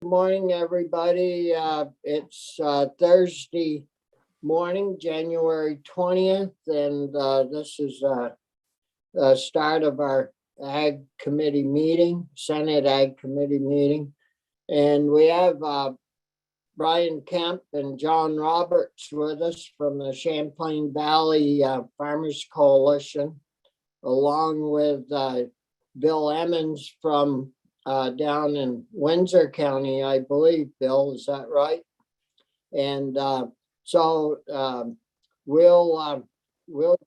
Morning, everybody. It's Thursday morning, January 20th, and this is the start of our Ag Committee meeting, Senate Ag Committee meeting. And we have Brian Kemp and John Roberts with us from the Champlain Valley Farmers Coalition, along with Bill Emmons from down in Windsor County, I believe. Bill, is that right? And so we'll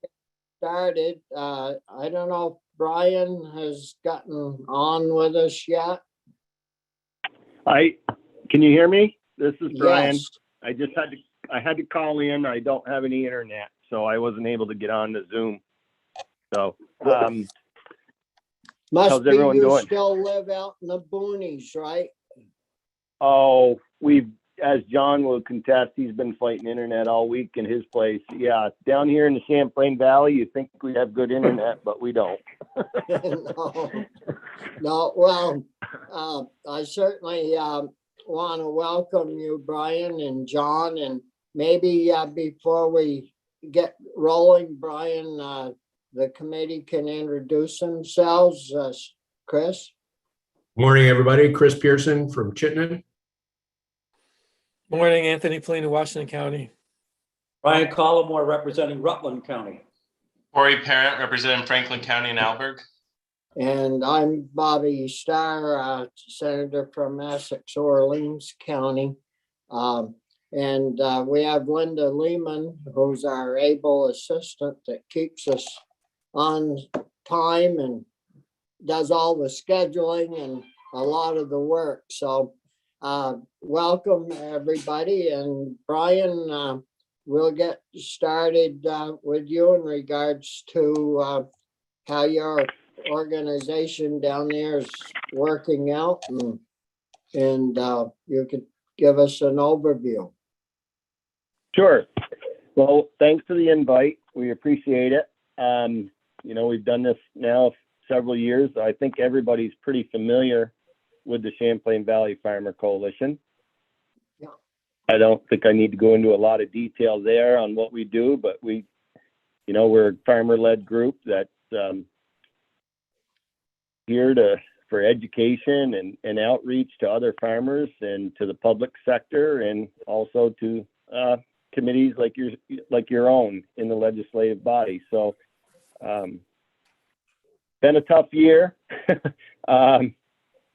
get started. I don't know if Brian has gotten on with us yet. Can you hear me? This is Brian. Yes. I had to call in. I don't have any internet, so I wasn't able to get on to Zoom. So Must how's be everyone you doing? still live out in the boonies, right? Oh, as John will contest, he's been fighting internet all week in his place. Yeah, down here in the Champlain Valley, you think we have good internet, but we don't. No. Well, I certainly want to welcome you, Brian and John, and maybe before we get rolling, Brian, the committee can introduce themselves. Chris? Morning, everybody. Chris Pearson from Chittenden. Morning, Anthony Polina, Washington County. Ryan Collmore, representing Rutland County. Corey Parent, representing Franklin County and Alberg. And I'm Bobby Starr, Senator from Essex, Orleans County. And we have Linda Lehman, who's our able assistant that keeps us on time and does all the scheduling and a lot of the work. So welcome, everybody. And Brian, we'll get started with you in regards to how your organization down there is working out, and you could give us an overview. Sure. Well, thanks for the invite. We appreciate it. We've done this now several years. I think everybody's pretty familiar with the Champlain Valley Farmer Coalition. Yeah. I don't think I need to go into a lot of detail there on what we do, but we're a farmer-led group that's here for education and outreach to other farmers and to the public sector, and also to committees like your own in the legislative body. So been a tough year.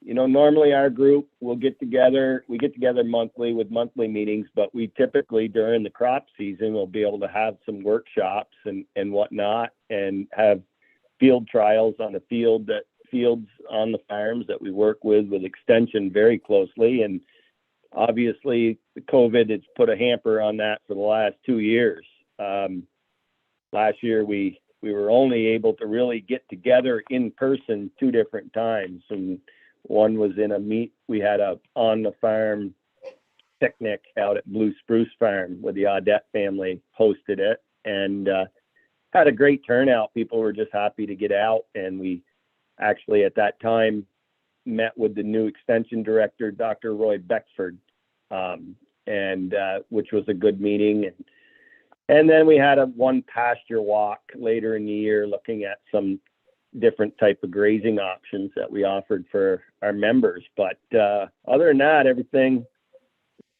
Normally our group will get together. We get together monthly with monthly meetings, but we typically during the crop season will be able to have some workshops and whatnot, and have field trials on the fields on the farms that we work with extension very closely. And obviously the COVID has put a hamper on that for the last 2 years. Last year we were only able to really get together in person 2 different times, and one was we had a on the farm picnic out at Blue Spruce Farm where the Audette family hosted it, and had a great turnout. People were just happy to get out, and we actually at that time met with the new extension director, Dr. Roy Beckford, which was a good meeting. And then we had one pasture walk later in the year looking at some different type of grazing options that we offered for our members. But other than that, everything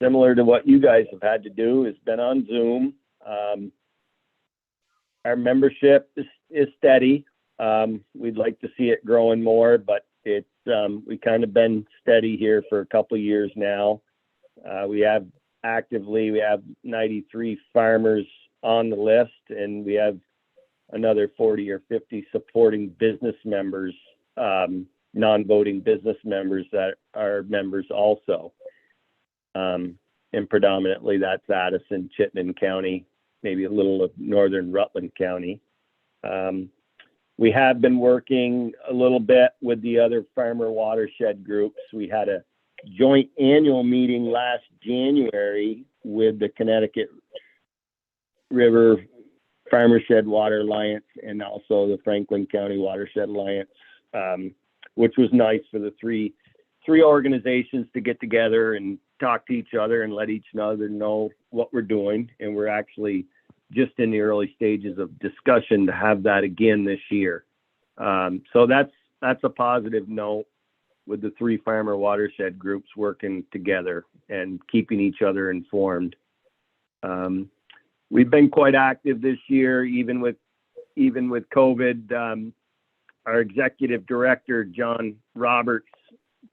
similar to what you guys have had to do has been on Zoom. Our membership is steady. We'd like to see it growing more, but we kind of been steady here for a couple of years now. We have 93 farmers on the list, and we have another 40 or 50 supporting business members, non-voting business members that are members also. And predominantly that's Addison, Chittenden County, maybe a little of northern Rutland County. We have been working a little bit with the other farmer watershed groups. We had a joint annual meeting last January with the Connecticut River Farmershed Water Alliance and also the Franklin County Watershed Alliance, which was nice for the 3 three organizations to get together and talk to each other and let each other know what we're doing. And we're actually just in the early stages of discussion to have that again this year. So that's a positive note with the three farmer watershed groups working together and keeping each other informed. We've been quite active this year, even with COVID. Our executive director, John Roberts,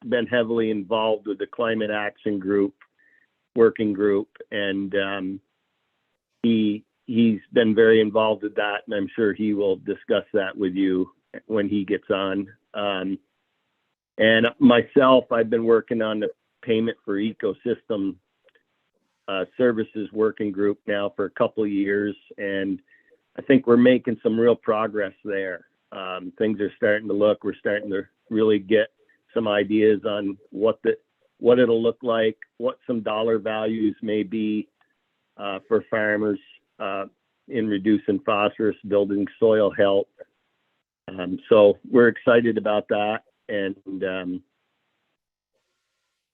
been heavily involved with the Climate Action Group, working group, and he's been very involved with that, and I'm sure he will discuss that with you when he gets on. And myself, I've been working on the payment for ecosystem services working group now for a couple of years, and I think we're making some real progress there. Things are starting to look, we're starting to really get some ideas on what it'll look like, what some dollar values may be for farmers in reducing phosphorus, building soil health. So we're excited about that. And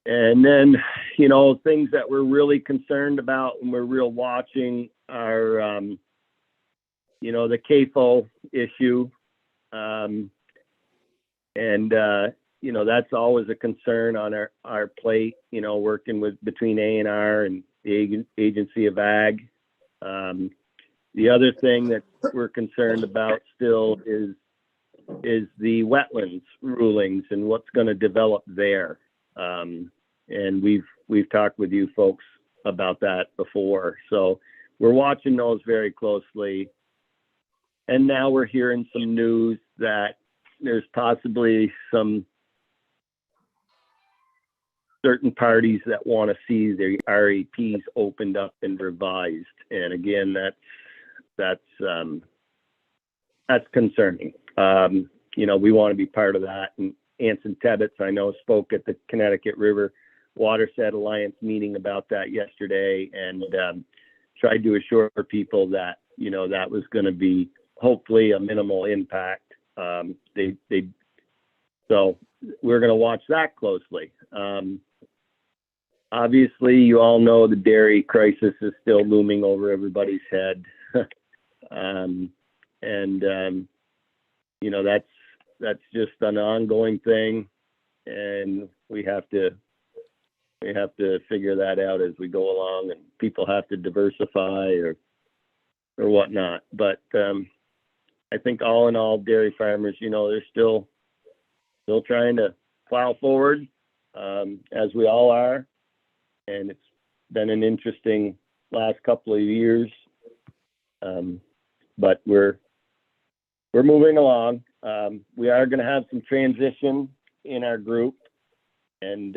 then, you know, things that we're really concerned about and we're real watching are, you know, the CAFO issue. You know, that's always a concern on our plate, you know, working between A&R and the Agency of Ag. The other thing that we're concerned about still is the wetlands rulings and what's going to develop there. And we've talked with you folks about that before. So we're watching those very closely. And now we're hearing some news that there's possibly some certain parties that want to see their RAPs opened up and revised. And again, that's concerning. You know, we want to be part of that. And Anson Tebbets, I know, spoke at the Connecticut River Watershed Alliance meeting about that yesterday, and tried to assure people that, you know, that was going to be hopefully a minimal impact. So we're going to watch that closely. Obviously, you all know the dairy crisis is still looming over everybody's head. You know, that's just an ongoing thing, and we have to figure that out as we go along, and people have to diversify or whatnot. But I think all in all, dairy farmers, you know, they're still trying to plow forward, as we all are. And it's been an interesting last couple of years. But we're moving along. We are going to have some transition in our group, and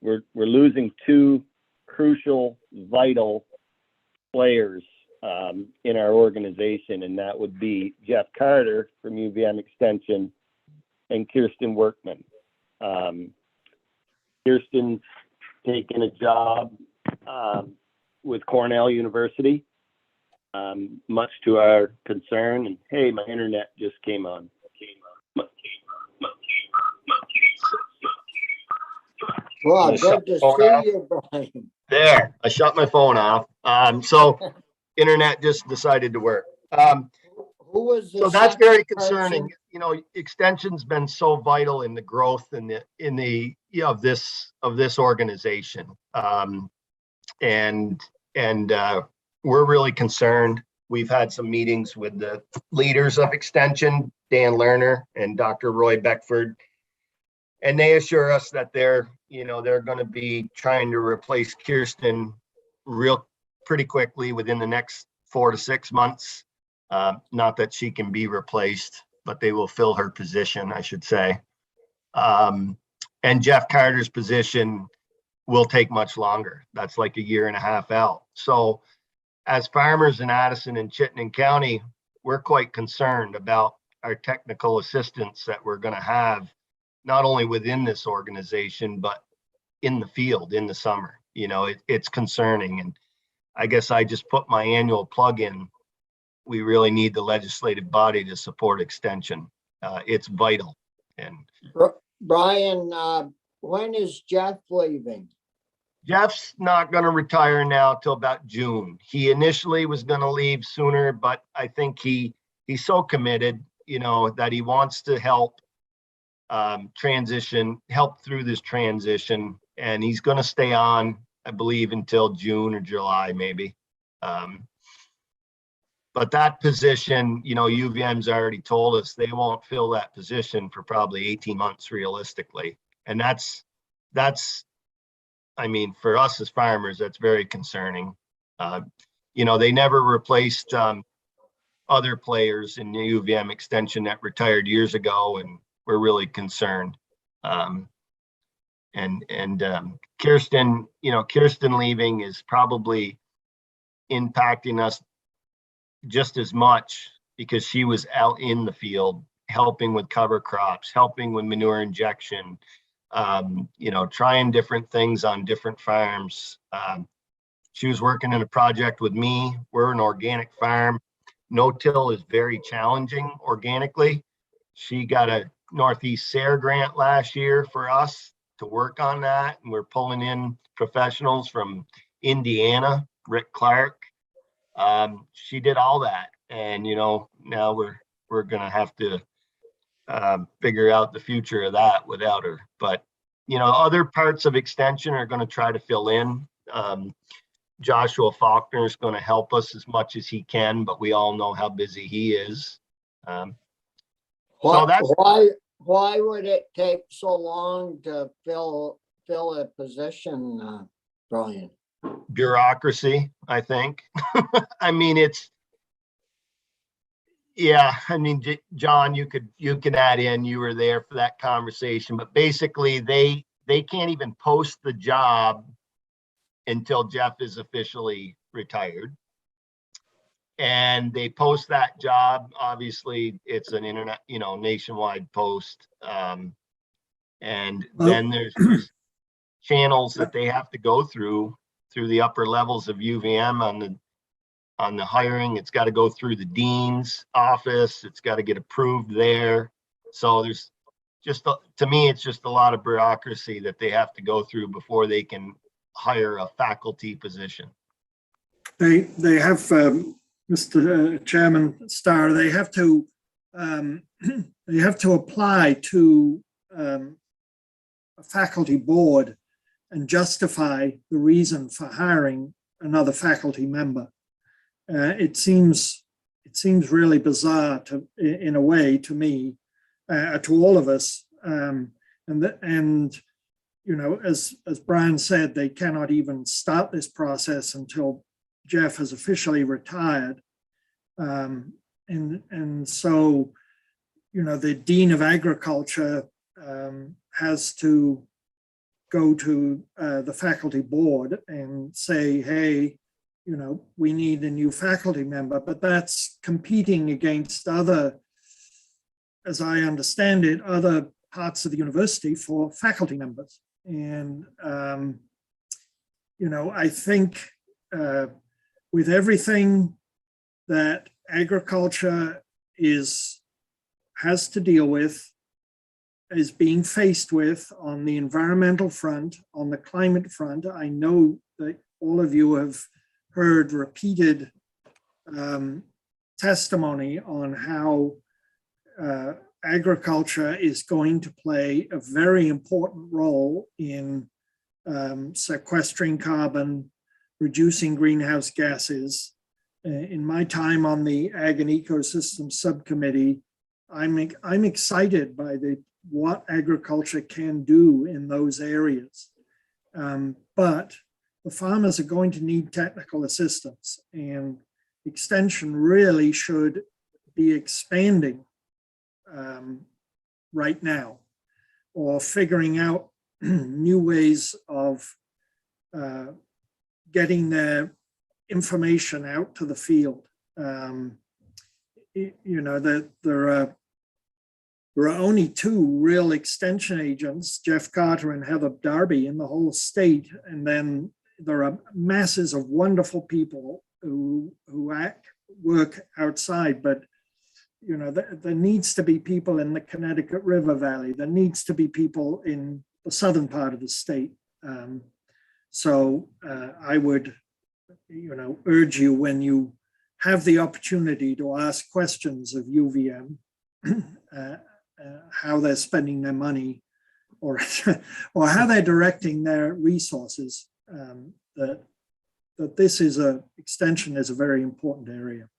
we're losing two crucial, vital players in our organization, and that would be Jeff Carter from UVM Extension and Kirsten Workman. Kirsten's taken a job with Cornell University, much to our concern. And hey, my internet just came on. Well, good to see you, Brian. There, I shut my phone off. So internet just decided to work. Who was the So that's very second person? concerning. You know, extension's been so vital in the growth of this organization. And we're really concerned. We've had some meetings with the leaders of Extension, Dan Lerner and Dr. Roy Beckford, and they assure us that they're going to be trying to replace Kirsten pretty quickly within the next 4 to 6 months. Not that she can be replaced, but they will fill her position, I should say. And Jeff Carter's position will take much longer. That's like 1.5 years out. So as farmers in Addison and Chittenden County, we're quite concerned about our technical assistance that we're going to have, not only within this organization, but in the field in the summer. You know, it's concerning. And I guess I just put my annual plug in. We really need the legislative body to support Extension. It's vital. And Brian, when is Jeff leaving? Jeff's not going to retire now till about June. He initially was going to leave sooner, but I think he's so committed, that he wants to help help through this transition, and he's going to stay on, I believe, until June or July, maybe. But that position, UVM's already told us they won't fill that position for probably 18 months realistically. And that's, I mean, for us as farmers, that's very concerning. They never replaced other players in the UVM extension that retired years ago, and we're really concerned. Kirsten, Kirsten leaving is probably impacting us just as much because she was out in the field helping with cover crops, helping with manure injection, trying different things on different farms. She was working in a project with me. We're an organic farm. No-till is very challenging organically. She got a Northeast SARE grant last year for us to work on that. And we're pulling in professionals from Indiana, Rick Clark. She did all that. And, now we're going to have to figure out the future of that without her. But, other parts of extension are going to try to fill in. Joshua Faulkner is going to help us as much as he can, but we all know how busy he is. Why would it take so long to fill a position, Brian? Bureaucracy, I think. I mean, John, you could add in, you were there for that conversation, but basically they can't even post the job until Jeff is officially retired. And they post that job, obviously it's an internet, nationwide post. And then there's channels that they have to go through the upper levels of UVM on the hiring. It's got to go through the dean's office. It's got to get approved there. So there's to me, it's just a lot of bureaucracy that they have to go through before they can hire a faculty position. They have, Mr. Chairman Starr, they have to apply to a faculty board and justify the reason for hiring another faculty member. It seems really bizarre in a way to me, to all of us, as Brian said, they cannot even start this process until Jeff has officially retired. And so, the Dean of Agriculture has to go to the faculty board and say, hey, we need a new faculty member, but that's competing against other, as I understand it, other parts of the university for faculty members. And, I think with everything that agriculture has to deal with, is being faced with on the environmental front, on the climate front, I know that all of you have heard repeated testimony on how agriculture is going to play a very important role in sequestering carbon, reducing greenhouse gases. In my time on the Ag and Ecosystem Subcommittee, I'm excited by what agriculture can do in those areas. But the farmers are going to need technical assistance, and extension really should be expanding right now, or figuring out new ways of getting their information out to the field. That there are only two real extension agents, Jeff Carter and Heather Darby, in the whole state, and then there are masses of wonderful people who work outside, but there needs to be people in the Connecticut River Valley. There needs to be people in the southern part of the state. So I would, urge you, when you have the opportunity to ask questions of UVM, how they're spending their money, or how they're directing their resources, that this is extension is a very important area.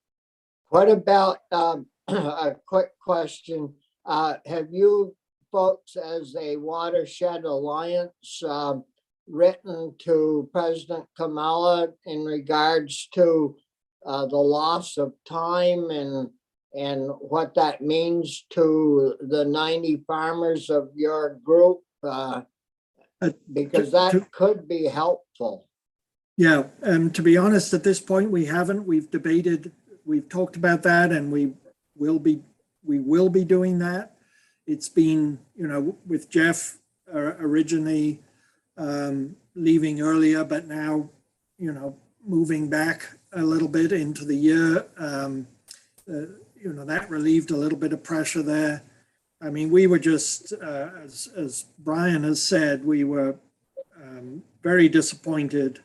What about a quick question? Have you folks as a Watershed Alliance written to President Kamala in regards to the loss of time and what that means to the 90 farmers of your group? Because that could be helpful. Yeah, to be honest, at this point, we haven't. We've debated, we've talked about that, and we will be doing that. It's been, with Jeff originally leaving earlier, but now, moving back a little bit into the year, that relieved a little bit of pressure there. I mean, we were just, as Brian has said, we were very disappointed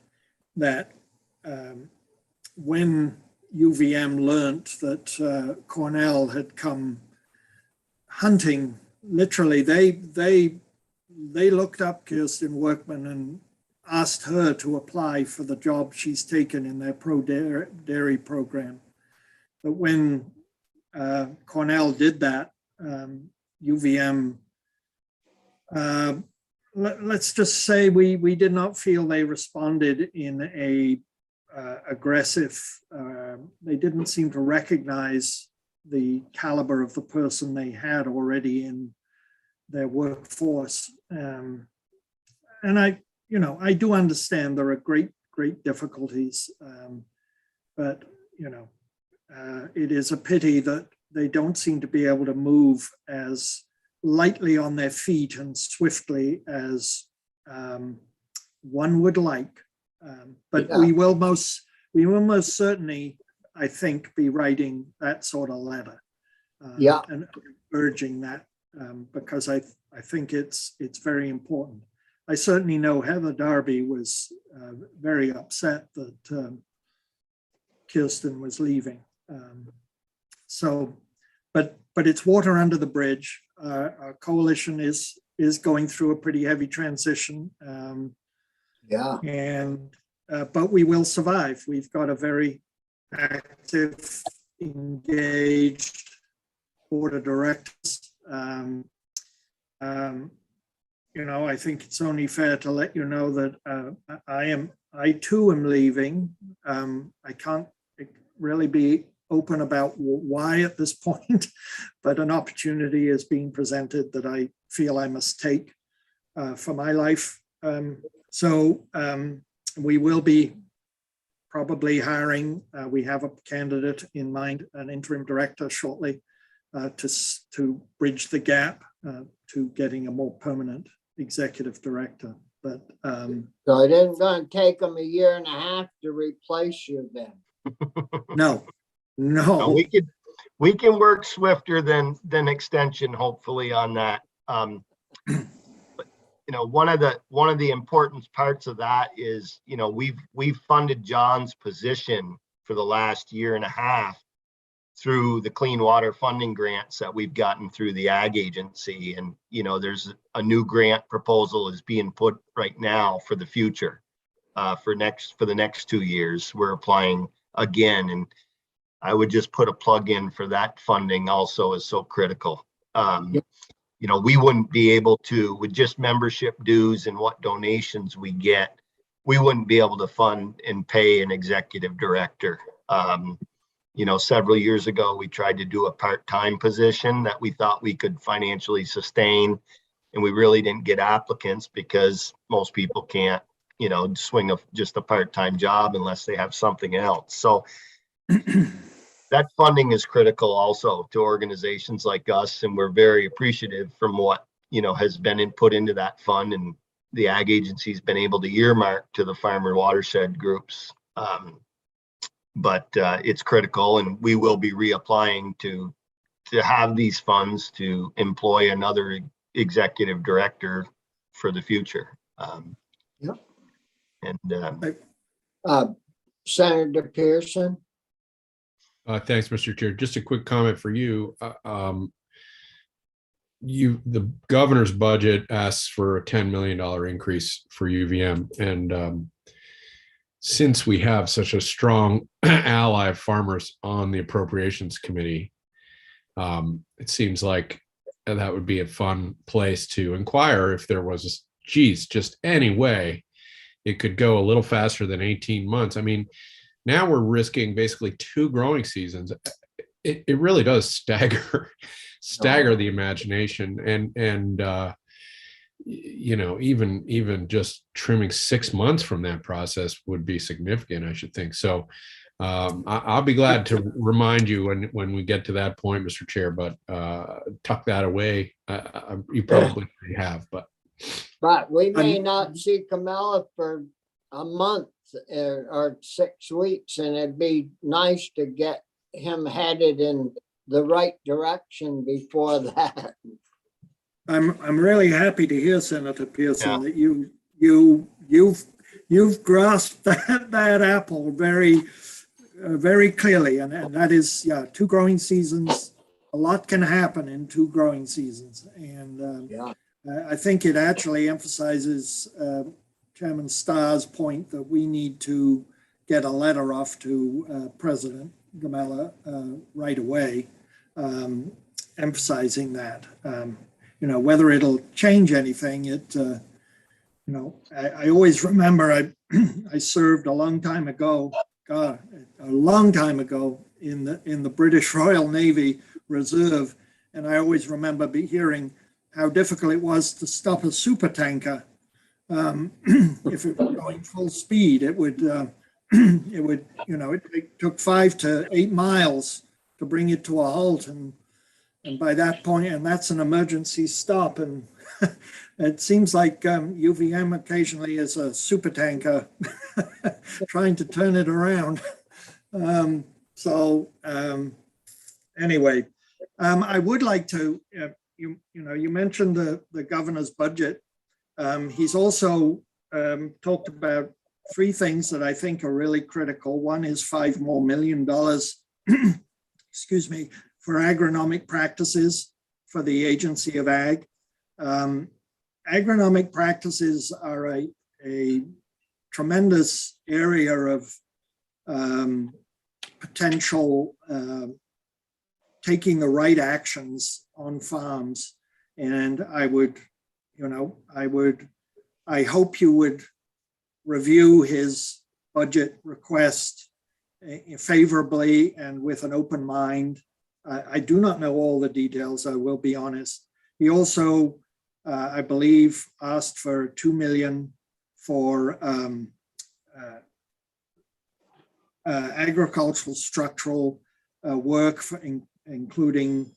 that when UVM learnt that Cornell had come hunting, literally, they looked up Kirsten Workman and asked her to apply for the job she's taken in their pro-dairy program. But when Cornell did that, UVM, let's just say we did not feel they responded in a aggressive, they didn't seem to recognize the caliber of the person they had already in their workforce. And I do understand there are great difficulties, but it is a pity that they don't seem to be able to move as lightly on their feet and swiftly as one would like. But Yeah. we will most certainly, I think, be writing that sort of letter. And urging that, because I think it's very important. I certainly know Heather Darby was very upset that Kirsten was leaving. But it's water under the bridge. Our coalition is going through a pretty heavy transition. But we will survive. We've got a very active, engaged board of directors. I think it's only fair to let you know that I too am leaving. I can't really be open about why at this point, but an opportunity is being presented that I feel I must take for my life. So we will be probably hiring, we have a candidate in mind, an interim director shortly, to bridge the gap to getting a more permanent executive director. But so it isn't going to take them 1.5 years to replace you then? No. We can work swifter than extension, hopefully, on that. But one of the important parts of that is, we've funded John's position for the last 1.5 years through the clean water funding grants that we've gotten through the ag agency. And, there's a new grant proposal is being put right now for the future, for the next 2 years. We're applying again, and I would just put a plug in for that funding also is so critical. We wouldn't be able to, with just membership dues and what donations we get, we wouldn't be able to fund and pay an executive director. Several years ago, we tried to do a part-time position that we thought we could financially sustain, and we really didn't get applicants because most people can't, swing just a part-time job unless they have something else. So that funding is critical also to organizations like us, and we're very appreciative from what has been put into that fund, and the ag agency's been able to earmark to the farmer watershed groups. But it's critical, and we will be reapplying to have these funds to employ another executive director for the future. Yep. And Senator Pearson? Thanks, Mr. Chair. Just a quick comment for you. The governor's budget asks for a $10 million increase for UVM. And since we have such a strong ally of farmers on the Appropriations Committee, it seems like that would be a fun place to inquire if there was, just any way it could go a little faster than 18 months. I mean, now we're risking basically 2 growing seasons. It really does stagger the imagination, and even just trimming 6 months from that process would be significant, I should think. So I'll be glad to remind you when we get to that point, Mr. Chair, but tuck that away. You probably have, But we may not see Kamala for a month or 6 weeks, and it'd be nice to get him headed in the right direction before that. I'm really happy to hear, Senator Pearson, Yeah. that you've grasped that apple very clearly, and that is 2 growing seasons. A lot can happen in 2 growing seasons, and I think it actually emphasizes Chairman Starr's point that we need to get a letter off to President Gamela right away, emphasizing that. Whether it'll change anything, I always remember I served a long time ago, in the British Royal Navy Reserve, and I always remember hearing how difficult it was to stop a super tanker. If it was going full speed, it took 5 to 8 miles to bring it to a halt, and by that point, and that's an emergency stop, and it seems like UVM occasionally is a super tanker trying to turn it around. Anyway, I would like to, you mentioned the governor's budget. He's also talked about 3 things that I think are really critical. One is $5 more million, excuse me, for agronomic practices for the Agency of Ag. Agronomic practices are a tremendous area of potential taking the right actions on farms. And I hope you would review his budget request favorably and with an open mind. I do not know all the details, I will be honest. He also, I believe, asked for $2 million for agricultural structural work, including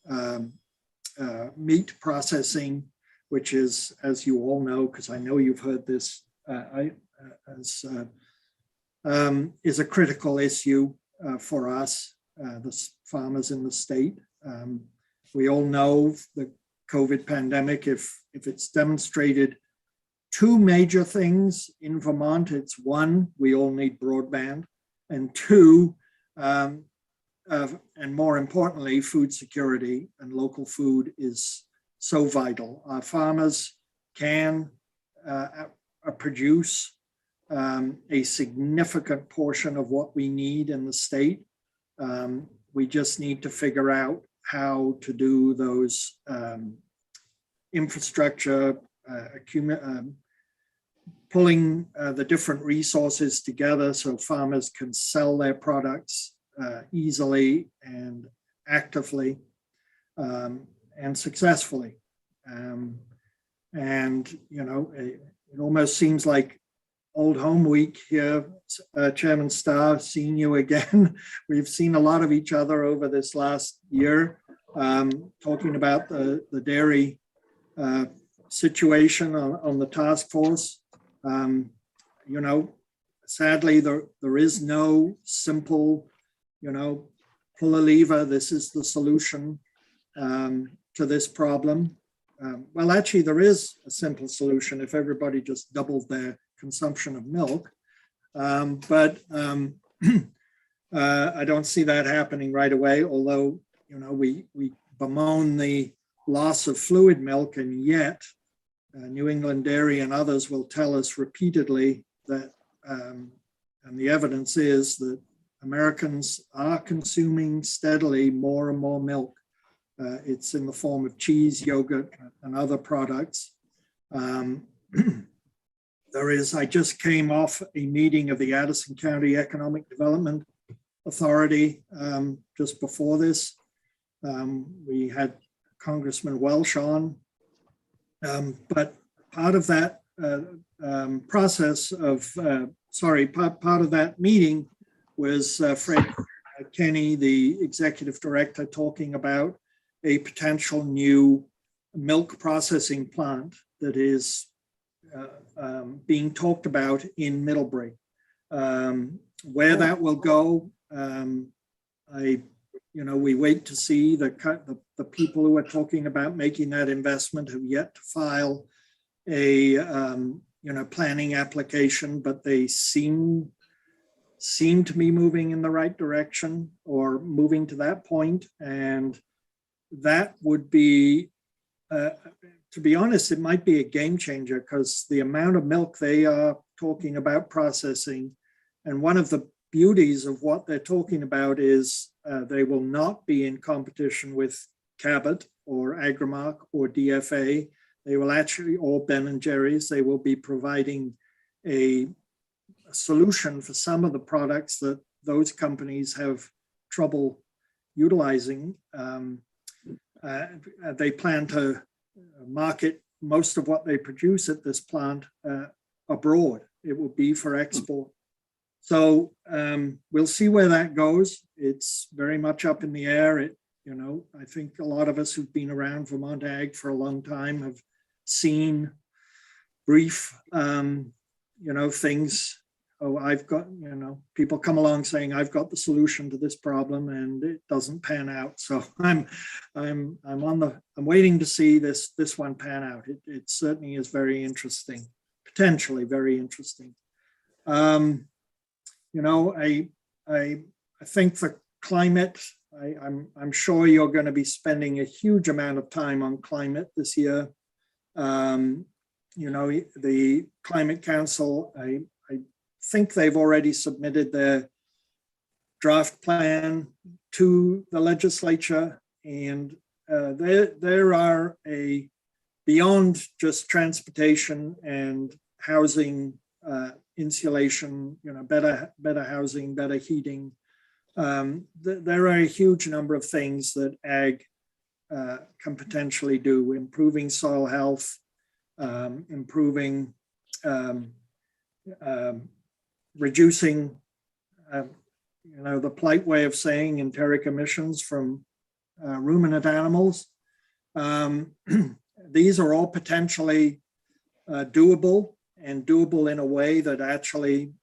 meat processing, which is, as you all know, because I know you've heard this, is a critical issue for us, the farmers in the state. We all know the COVID pandemic, if it's demonstrated 2 major things in Vermont, it's 1, we all need broadband, and 2, and more importantly, food security and local food is so vital. Our farmers can produce a significant portion of what we need in the state. We just need to figure out how to do those infrastructure, pulling the different resources together so farmers can sell their products easily and actively and successfully. It almost seems like old home week here, Chairman Starr, seeing you again. We've seen a lot of each other over this last year, talking about the dairy situation on the task force. Sadly, there is no simple, pull a lever, this is the solution to this problem. well, actually, there is a simple solution if everybody just doubled their consumption of milk. But I don't see that happening right away, although, we bemoan the loss of fluid milk, and yet New England Dairy and others will tell us repeatedly that, and the evidence is that Americans are consuming steadily more and more milk. It's in the form of cheese, yogurt, and other products. I just came off a meeting of the Addison County Economic Development Authority just before this. We had Congressman Welsh on, but part of that part of that meeting was Fred Kenny, the executive director, talking about a potential new milk processing plant that is being talked about in Middlebury. Where that will go, we wait to see. The people who are talking about making that investment have yet to file a planning application, but they seem to be moving in the right direction or moving to that point. And that would be, to be honest, it might be a game changer, because the amount of milk they are talking about processing, and one of the beauties of what they're talking about is they will not be in competition with Cabot or Agrimark or DFA. They will actually, or Ben & Jerry's, they will be providing a solution for some of the products that those companies have trouble utilizing. They plan to market most of what they produce at this plant abroad. It will be for export. So we'll see where that goes. It's very much up in the air. I think a lot of us who've been around Vermont Ag for a long time have seen brief, things. Oh, I've got, people come along saying, I've got the solution to this problem, and it doesn't pan out. So I'm waiting to see this one pan out. It certainly is very interesting, potentially very interesting. I think the climate, I'm sure you're going to be spending a huge amount of time on climate this year. The Climate Council, I think they've already submitted their draft plan to the legislature, and there are beyond just transportation and housing, insulation, better housing, better heating. There are a huge number of things that ag can potentially do, improving soil health, improving, reducing, the polite way of saying enteric emissions from ruminant animals. These are all potentially doable, and doable in a way that actually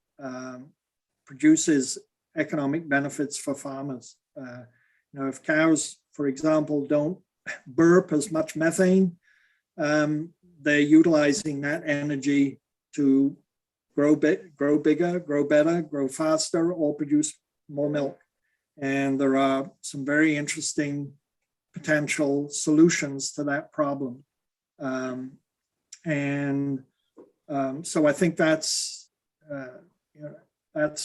produces economic benefits for farmers. If cows, for example, don't burp as much methane, they're utilizing that energy to grow bigger, grow better, grow faster, or produce more milk. And there are some very interesting potential solutions to that problem. So I think that's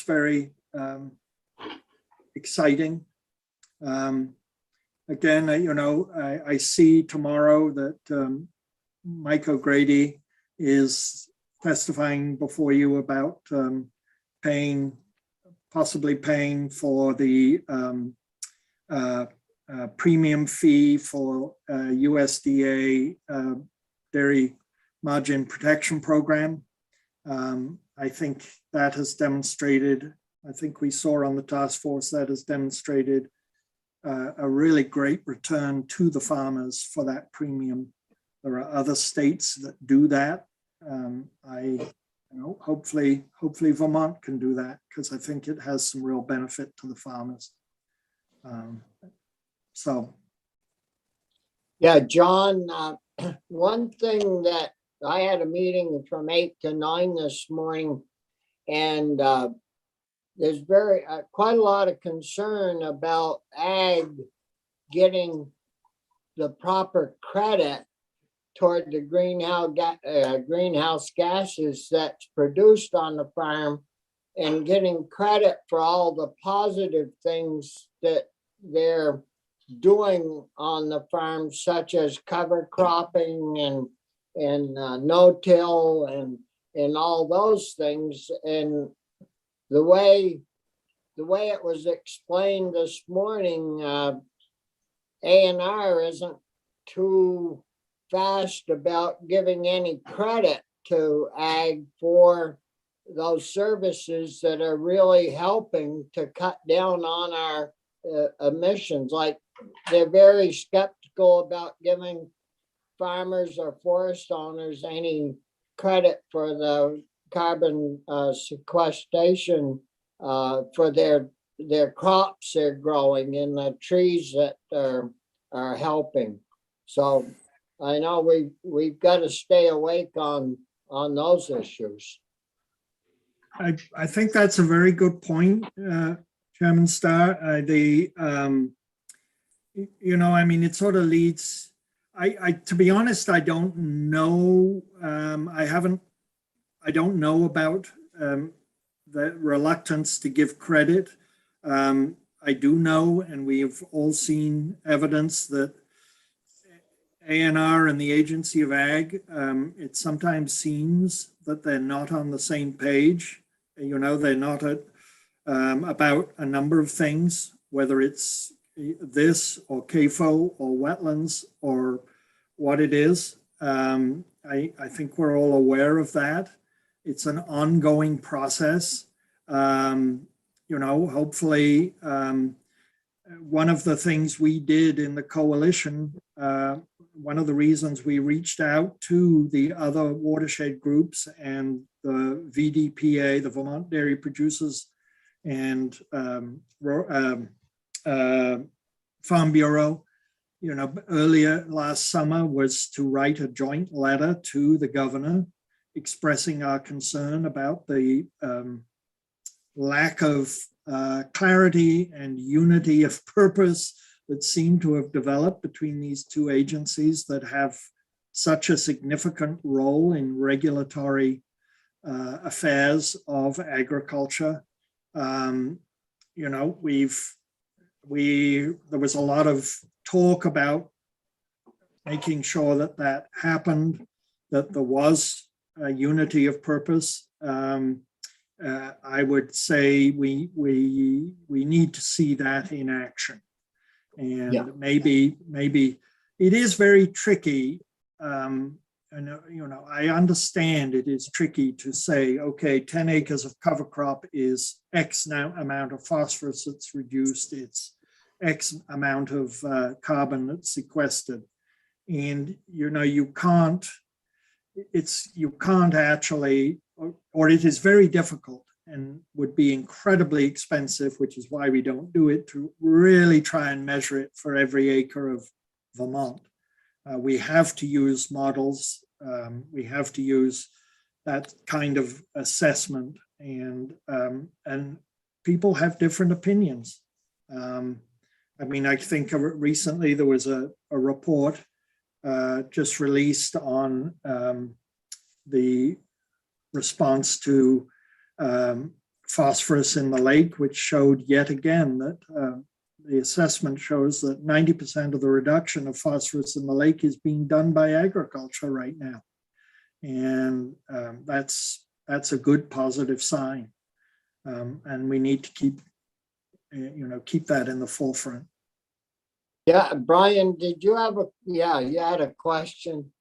very exciting. Again, I see tomorrow that Mike O'Grady is testifying before you about possibly paying for the premium fee for USDA dairy margin protection program. I think that has demonstrated, I think we saw on the task force, that has demonstrated a really great return to the farmers for that premium. There are other states that do that. Hopefully Vermont can do that, because I think it has some real benefit to the farmers. Yeah, John, one thing that I had a meeting from 8 to 9 this morning, and there's quite a lot of concern about ag getting the proper credit toward the greenhouse gases that's produced on the farm, and getting credit for all the positive things that they're doing on the farm, such as cover cropping and no-till and all those things. And the way it was explained this morning, A&R isn't too fast about giving any credit to ag for those services that are really helping to cut down on our emissions. Like, they're very skeptical about giving farmers or forest owners any credit for the carbon sequestration for their crops they're growing and the trees that are helping. So I know we've got to stay awake on those issues. I think that's a very good point, Chairman Starr. It sort of leads, to be honest, I don't know. I don't know about the reluctance to give credit. I do know, and we've all seen evidence that A&R and the Agency of Ag, it sometimes seems that they're not on the same page. They're not about a number of things, whether it's this or CAFO or wetlands or what it is. I think we're all aware of that. It's an ongoing process. Hopefully, one of the things we did in the coalition, one of the reasons we reached out to the other watershed groups and the VDPA, the Vermont Dairy Producers and Farm Bureau, earlier last summer, was to write a joint letter to the governor expressing our concern about the lack of clarity and unity of purpose that seem to have developed between these two agencies that have such a significant role in regulatory affairs of agriculture. There was a lot of talk about making sure that happened, that there was a unity of purpose. I would say we need to see that in action, and maybe it is very tricky. I understand it is tricky to say, okay, 10 acres of cover crop is X amount of phosphorus that's reduced, it's X amount of carbon that's sequestered, and you can't actually, or it is very difficult and would be incredibly expensive, which is why we don't do it, to really try and measure it for every acre of Vermont. We have to use models. We have to use that kind of assessment, and people have different opinions. I think recently there was a report just released on the response to phosphorus in the lake, which showed yet again that the assessment shows that 90% of the reduction of phosphorus in the lake is being done by agriculture right now. And that's a good positive sign. And we need to keep that in the forefront. Yeah, Brian, did you have you had a question?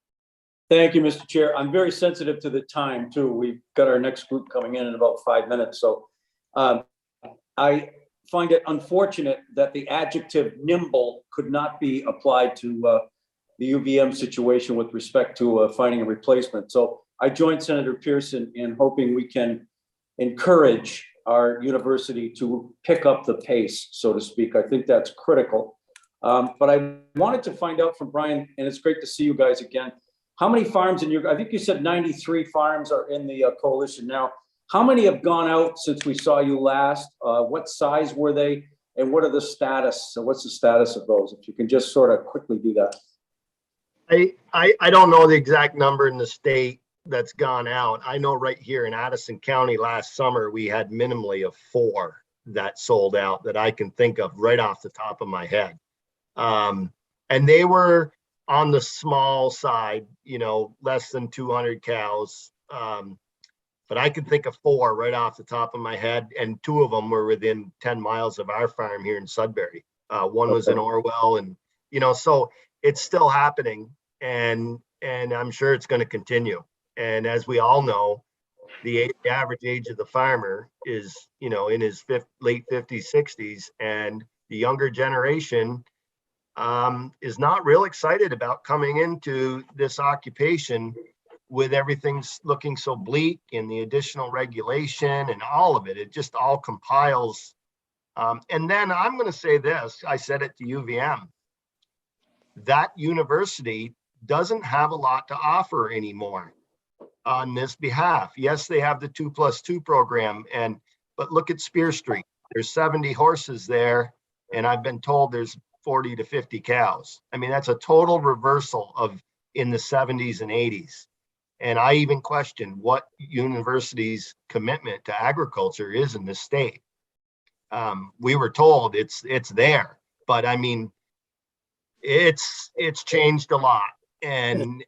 Thank you, Mr. Chair. I'm very sensitive to the time too. We've got our next group coming in about 5 minutes. So I find it unfortunate that the adjective nimble could not be applied to the UVM situation with respect to finding a replacement. So I joined Senator Pearson in hoping we can encourage our university to pick up the pace, so to speak. I think that's critical. But I wanted to find out from Brian, and it's great to see you guys again. How many farms in your, I think you said 93 farms are in the coalition now. How many have gone out since we saw you last? What size were they? And what are the status? So what's the status of those? If you can just sort of quickly do that. I don't know the exact number in the state that's gone out. I know right here in Addison County last summer, we had minimally of 4 that sold out that I can think of right off the top of my head. And they were on the small side, you know, less than 200 cows. But I could think of 4 right off the top of my head, and 2 of them were within 10 miles of our farm here in Sudbury. One was in Orwell, and, you know, so it's still happening, and I'm sure it's going to continue. And as we all know, the average age of the farmer is, you know, in his late 50s, 60s, and the younger generation is not real excited about coming into this occupation with everything's looking so bleak and the additional regulation and all of it. It just all compiles. And then I'm going to say this, I said it to UVM, that university doesn't have a lot to offer anymore on this behalf. Yes, they have the 2+2 program, but look at Spear Street. There's 70 horses there, and I've been told there's 40 to 50 cows. I mean, that's a total reversal of in the 70s and 80s. And I even question what university's commitment to agriculture is in this state. We were told it's there, but I mean, it's changed a lot, and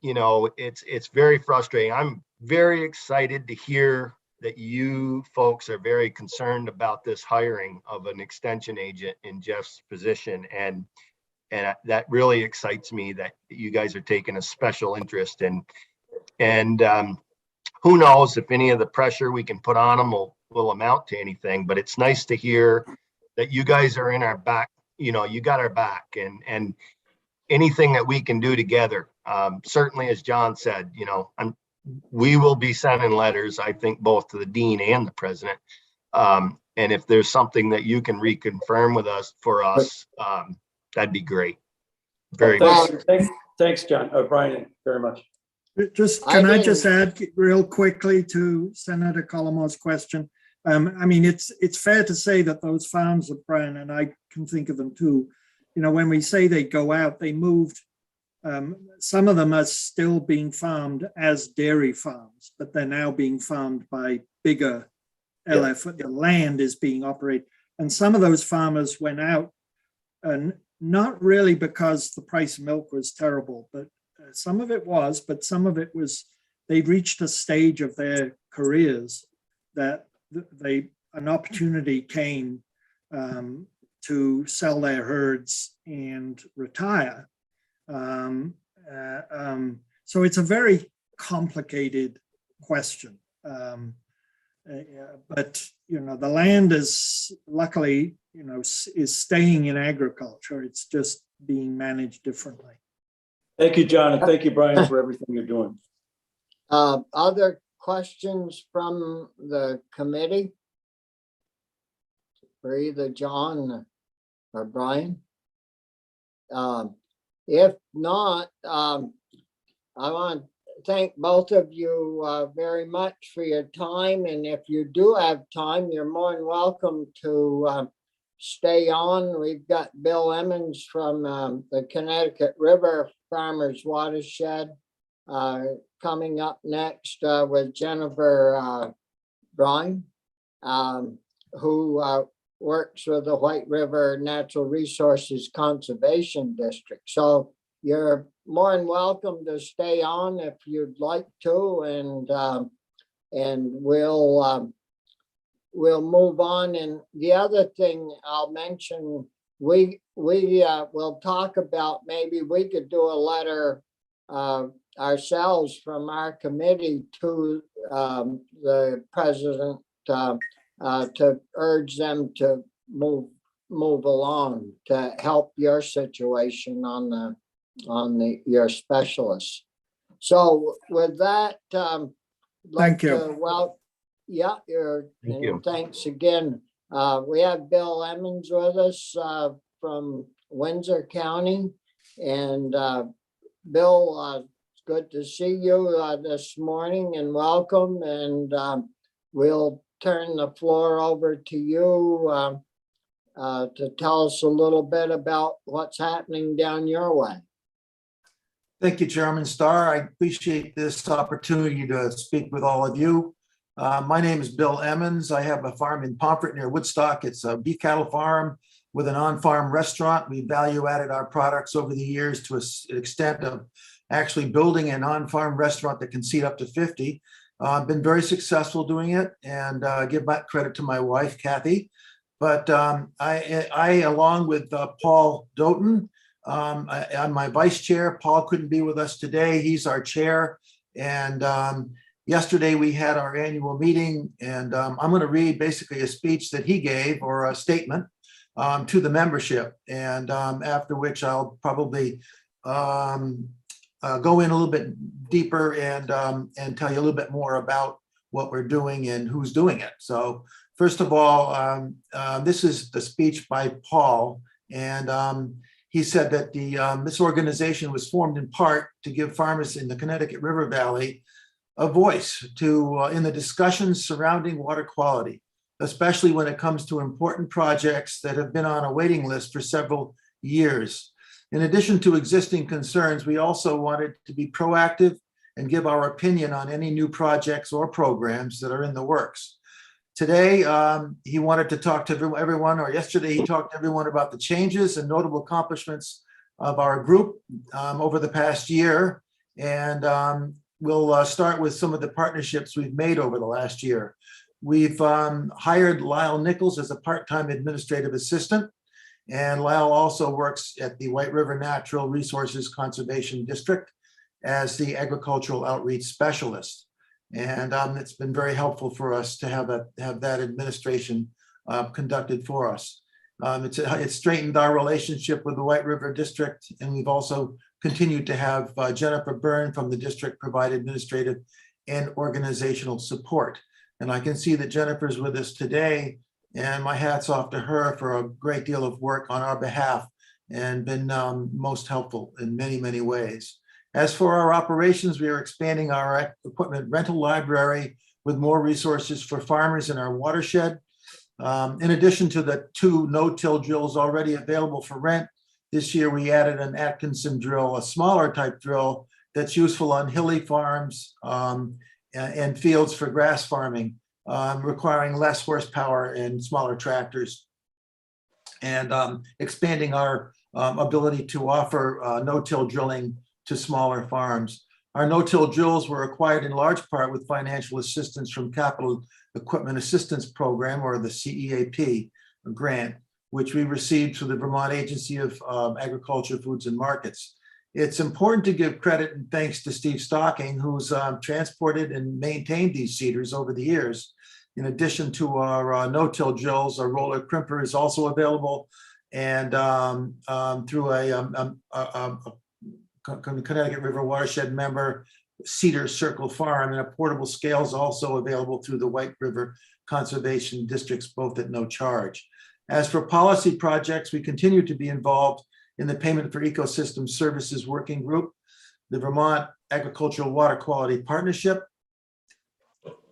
you know, it's very frustrating. I'm very excited to hear that you folks are very concerned about this hiring of an extension agent in Jeff's position, and that really excites me that you guys are taking a special interest in. And who knows if any of the pressure we can put on them will amount to anything, but it's nice to hear that you guys are in our back. You know, you got our back, and anything that we can do together. Certainly, as John said, you know, we will be sending letters, I think, both to the dean and the president. And if there's something that you can reconfirm with us that'd be great. Very good. Thanks, John. Brian, very much. Can I just add real quickly to Senator Colomore's question? I mean, it's fair to say that those farms of Brian, and I can think of them too, you know, when we say they go out, they moved. Some of them are still being farmed as dairy farms, but they're now being farmed by bigger LF. The land is being operated. And some of those farmers went out, and not really because the price of milk was terrible, but some of it was, but some of it was they reached a stage of their careers that an opportunity came to sell their herds and retire. So it's a very complicated question. But, you know, the land is luckily, you know, is staying in agriculture. It's just being managed differently. Thank you, John, and thank you, Brian, for everything you're doing. Other questions from the committee? For either John or Brian? If not, I want to thank both of you very much for your time. And if you do have time, you're more than welcome to stay on. We've got Bill Emmons from the Connecticut River Farmers Watershed coming up next with Jennifer Brine, who works with the White River Natural Resources Conservation District. So you're more than welcome to stay on if you'd like to, and we'll move on. And the other thing I'll mention, we will talk about, maybe we could do a letter ourselves from our committee to the president to urge them to move along to help your situation on your specialists. So with that, thank you. Well, yeah, Thank you. thanks again. We have Bill Emmons with us from Windsor County. And Bill, it's good to see you this morning and welcome. And we'll turn the floor over to you to tell us a little bit about what's happening down your way. Thank you, Chairman Starr. I appreciate this opportunity to speak with all of you. My name is Bill Emmons. I have a farm in Pomfret near Woodstock. It's a beef cattle farm with an on-farm restaurant. We value added our products over the years to an extent of actually building an on-farm restaurant that can seat up to 50. I've been very successful doing it, and give that credit to my wife, Kathy. But I, along with Paul Doughton, I'm my vice chair. Paul couldn't be with us today. He's our chair. And yesterday we had our annual meeting, and I'm going to read basically a speech that he gave, or a statement to the membership. And after which I'll probably go in a little bit deeper and tell you a little bit more about what we're doing and who's doing it. So first of all, this is the speech by Paul. And he said that this organization was formed in part to give farmers in the Connecticut River Valley a voice in the discussions surrounding water quality, especially when it comes to important projects that have been on a waiting list for several years. In addition to existing concerns, we also wanted to be proactive and give our opinion on any new projects or programs that are in the works. Today, he wanted to talk to everyone, or yesterday he talked to everyone about the changes and notable accomplishments of our group over the past year. And we'll start with some of the partnerships we've made over the last year. We've hired Lyle Nichols as a part-time administrative assistant. And Lyle also works at the White River Natural Resources Conservation District as the agricultural outreach specialist. And it's been very helpful for us to have that administration conducted for us. It's strengthened our relationship with the White River District, and we've also continued to have Jennifer Byrne from the district provide administrative and organizational support. And I can see that Jennifer's with us today, and my hat's off to her for a great deal of work on our behalf and been most helpful in many, many ways. As for our operations, we are expanding our equipment rental library with more resources for farmers in our watershed. In addition to the 2 no-till drills already available for rent, this year we added an Atkinson drill, a smaller type drill that's useful on hilly farms and fields for grass farming, requiring less horsepower and smaller tractors, and expanding our ability to offer no-till drilling to smaller farms. Our no-till drills were acquired in large part with financial assistance from Capital Equipment Assistance Program, or the CEAP grant, which we received through the Vermont Agency of Agriculture, Foods and Markets. It's important to give credit and thanks to Steve Stocking, who's transported and maintained these seeders over the years. In addition to our no-till drills, our roller crimper is also available, and through a Connecticut River Watershed member, Cedar Circle Farm, and a portable scale is also available through the White River Conservation Districts, both at no charge. As for policy projects, we continue to be involved in the Payment for Ecosystem Services Working Group, the Vermont Agricultural Water Quality Partnership,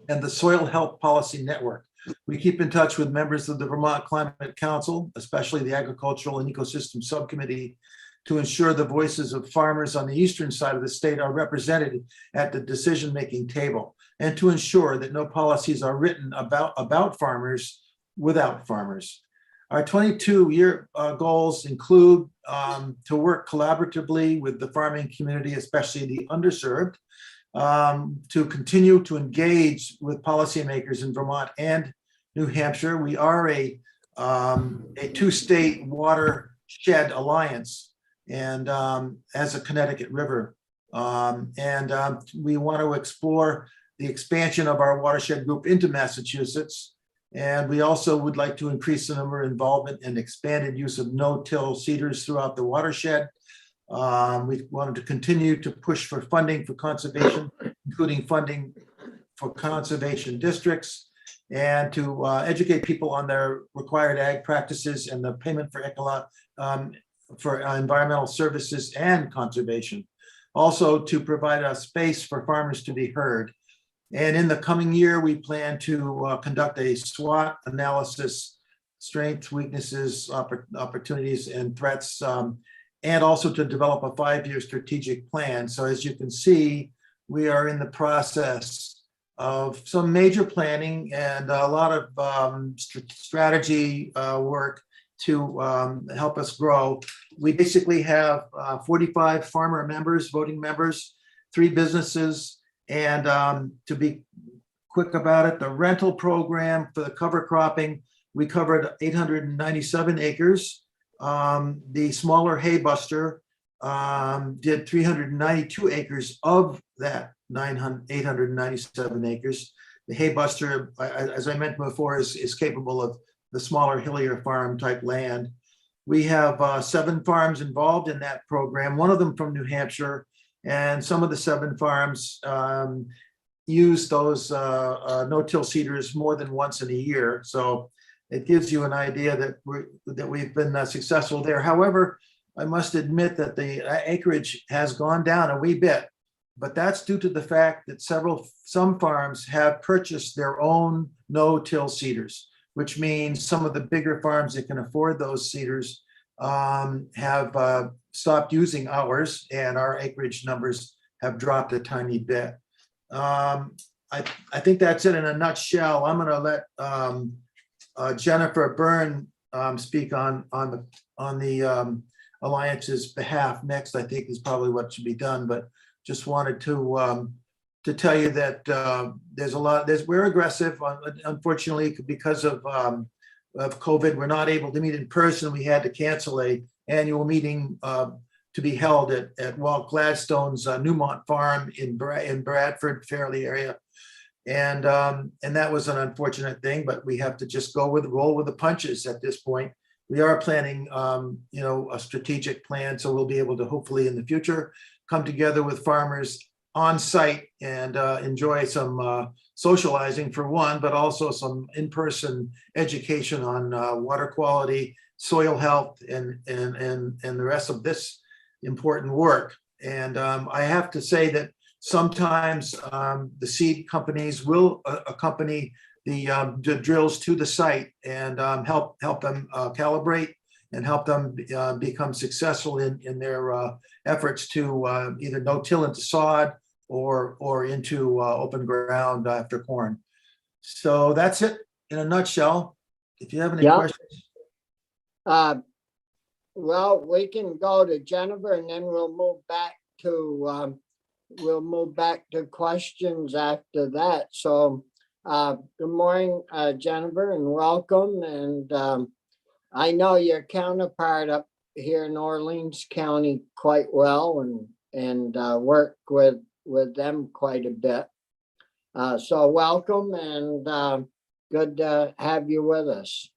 and the Soil Health Policy Network. We keep in touch with members of the Vermont Climate Council, especially the Agricultural and Ecosystem Subcommittee, to ensure the voices of farmers on the eastern side of the state are represented at the decision-making table, and to ensure that no policies are written about farmers without farmers. Our 22-year goals include to work collaboratively with the farming community, especially the underserved, to continue to engage with policymakers in Vermont and New Hampshire. We are a 2-state watershed alliance, and as a Connecticut River. We want to explore the expansion of our watershed group into Massachusetts. And we also would like to increase the number of involvement and expanded use of no-till seeders throughout the watershed. We wanted to continue to push for funding for conservation, including funding for conservation districts, and to educate people on their required ag practices and the payment for for environmental services and conservation. Also to provide a space for farmers to be heard. And in the coming year, we plan to conduct a SWOT analysis, strengths, weaknesses, opportunities, and threats, and also to develop a 5-year strategic plan. So as you can see, we are in the process of some major planning and a lot of strategy work to help us grow. We basically have 45 farmer members, voting members, 3 businesses, and to be quick about it, the rental program for the cover cropping, we covered 897 acres. The smaller hay buster did 392 acres of that 897 acres. The hay buster, as I mentioned before, is capable of the smaller hillier farm type land. We have 7 farms involved in that program, one of them from New Hampshire, and some of the 7 farms use those no-till seeders more than once in a year. So it gives you an idea that we've been successful there. However, I must admit that the acreage has gone down a wee bit, but that's due to the fact that some farms have purchased their own no-till seeders, which means some of the bigger farms that can afford those seeders have stopped using ours, and our acreage numbers have dropped a tiny bit. I think that's it in a nutshell. I'm going to let Jennifer Byrne speak on the Alliance's behalf next. I think is probably what should be done, but just wanted to tell you that there's a lot. We're aggressive. Unfortunately, because of COVID, we're not able to meet in person. We had to cancel a annual meeting to be held at Walt Gladstone's Newmont Farm in Bradford, Fairleigh area. And that was an unfortunate thing, but we have to just roll with the punches at this point. We are planning, a strategic plan, so we'll be able to hopefully in the future come together with farmers on site and enjoy some socializing for one, but also some in-person education on water quality, soil health, and the rest of this important work. And I have to say that sometimes the seed companies will accompany the drills to the site and help them calibrate and help them become successful in their efforts to either no-till into sod or into open ground after corn. So that's it in a nutshell. If you have any questions. Well, we can go to Jennifer and then we'll move back to questions after that. So good morning, Jennifer, and welcome. And I know your counterpart up here in Orleans County quite well and work with them quite a bit. So welcome and good to have you with us.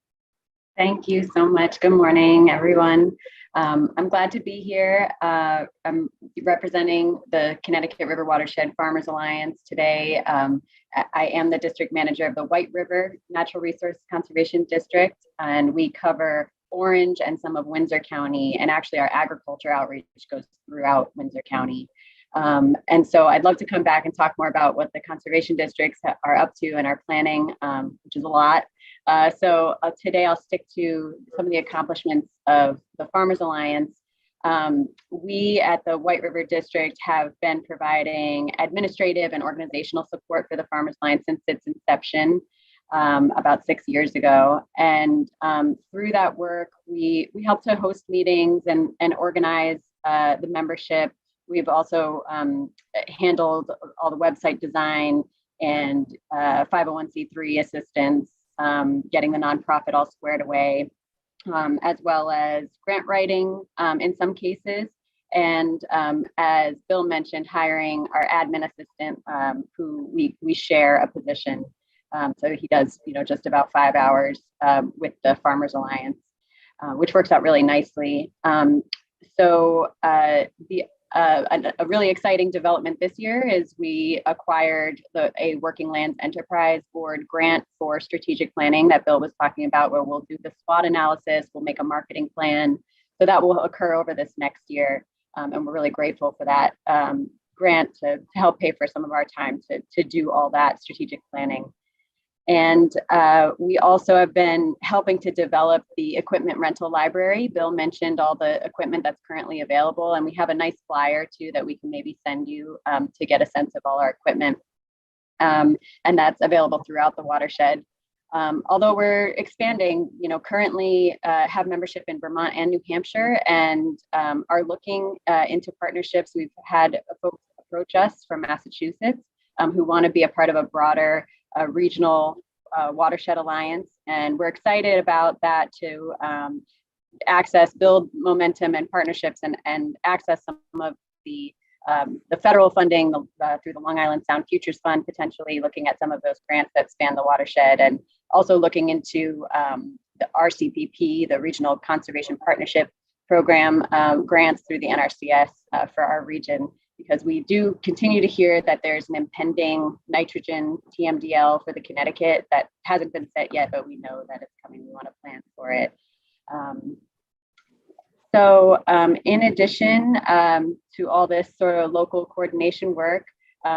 Thank you so much. Good morning, everyone. I'm glad to be here. I'm representing the Connecticut River Watershed Farmers Alliance today. I am the district manager of the White River Natural Resource Conservation District, and we cover Orange and some of Windsor County, and actually our agriculture outreach goes throughout Windsor County. And so I'd love to come back and talk more about what the conservation districts are up to and are planning, which is a lot. So today I'll stick to some of the accomplishments of the Farmers Alliance. We at the White River District have been providing administrative and organizational support for the Farmers Alliance since its inception about 6 years ago. And through that work, we help to host meetings and organize the membership. We've also handled all the website design and 501c3 assistance, getting the nonprofit all squared away, as well as grant writing in some cases. And as Bill mentioned, hiring our admin assistant, who we share a position. So he does, just about 5 hours with the Farmers Alliance, which works out really nicely. A really exciting development this year is we acquired a Working Lands Enterprise Board grant for strategic planning that Bill was talking about, where we'll do the SWOT analysis, we'll make a marketing plan, So that will occur over this next year. And we're really grateful for that grant to help pay for some of our time to do all that strategic planning. And we also have been helping to develop the equipment rental library. Bill mentioned all the equipment that's currently available, and we have a nice flyer too that we can maybe send you to get a sense of all our equipment. And that's available throughout the watershed. Although we're expanding, currently have membership in Vermont and New Hampshire, and are looking into partnerships. We've had folks approach us from Massachusetts who want to be a part of a broader regional watershed alliance, and we're excited about that to build momentum and partnerships, and access some of the federal funding through the Long Island Sound Futures Fund, potentially looking at some of those grants that span the watershed, and also looking into the RCPP, the Regional Conservation Partnership Program grants through the NRCS for our region, because we do continue to hear that there's an impending nitrogen TMDL for the Connecticut that hasn't been set yet, but we know that it's coming. We want to plan for it. So in addition to all this sort of local coordination work,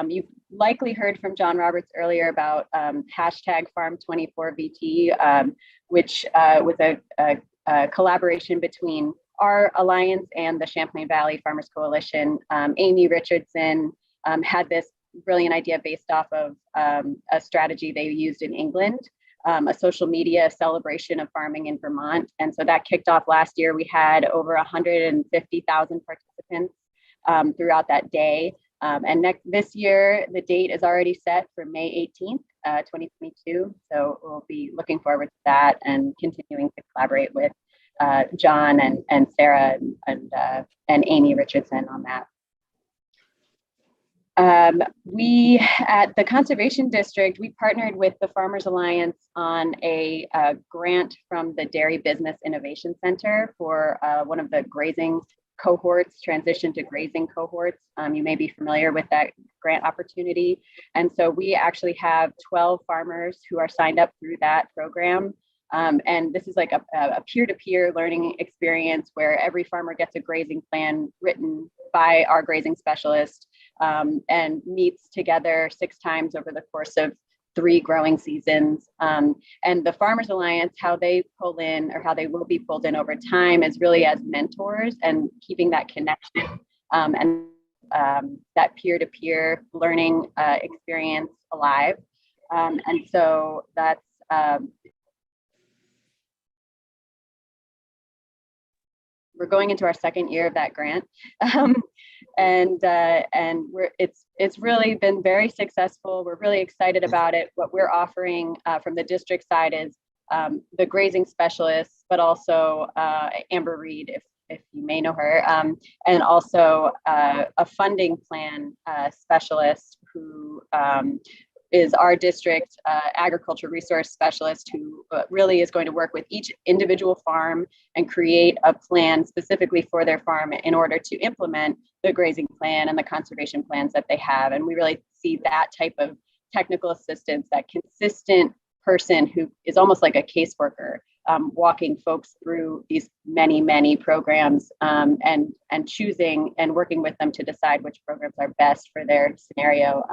you've likely heard from John Roberts earlier about hashtag Farm24VT, which was a collaboration between our alliance and the Champlain Valley Farmers Coalition. Amy Richardson had this brilliant idea based off of a strategy they used in England, a social media celebration of farming in Vermont. And so that kicked off last year. We had over 150,000 participants throughout that day. And this year, the date is already set for May 18th, 2022. So we'll be looking forward to that and continuing to collaborate with John and Sarah and Amy Richardson on that. We at the Conservation District, we partnered with the Farmers Alliance on a grant from the Dairy Business Innovation Center for one of the grazing cohorts, transition to grazing cohorts. You may be familiar with that grant opportunity. And so we actually have 12 farmers who are signed up through that program. And this is like a peer-to-peer learning experience where every farmer gets a grazing plan written by our grazing specialist and meets together 6 times over the course of 3 growing seasons. And the Farmers Alliance, how they pull in, or how they will be pulled in over time, is really as mentors and keeping that connection and that peer-to-peer learning experience alive. And so that's we're going into our 2nd year of that grant, and it's really been very successful. We're really excited about it. What we're offering from the district side is the grazing specialists, but also Amber Reed, if you may know her, and also a funding plan specialist who is our district agriculture resource specialist, who really is going to work with each individual farm and create a plan specifically for their farm in order to implement the grazing plan and the conservation plans that they have. And we really see that type of technical assistance, that consistent person who is almost like a caseworker, walking folks through these many programs and choosing and working with them to decide which programs are best for their scenario.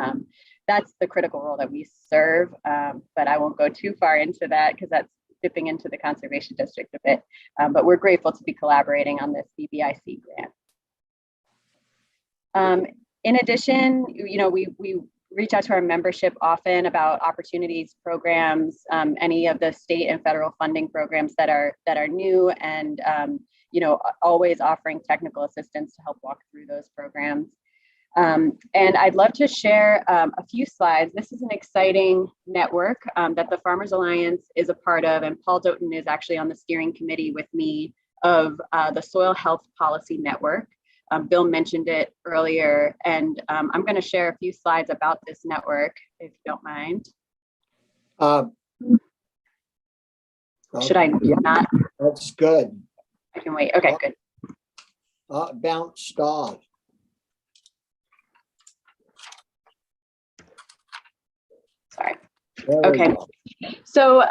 That's the critical role that we serve, but I won't go too far into that because that's dipping into the Conservation District a bit. But we're grateful to be collaborating on this BBIC grant. In addition, we reach out to our membership often about opportunities, programs, any of the state and federal funding programs that are new, and always offering technical assistance to help walk through those programs. And I'd love to share a few slides. This is an exciting network that the Farmers Alliance is a part of, and Paul Doughton is actually on the steering committee with me of the Soil Health Policy Network. Bill mentioned it earlier, and I'm going to share a few slides about this network, if you don't mind. Should I not? That's good. I can wait. Okay, good. Bounced off. Sorry. Okay. So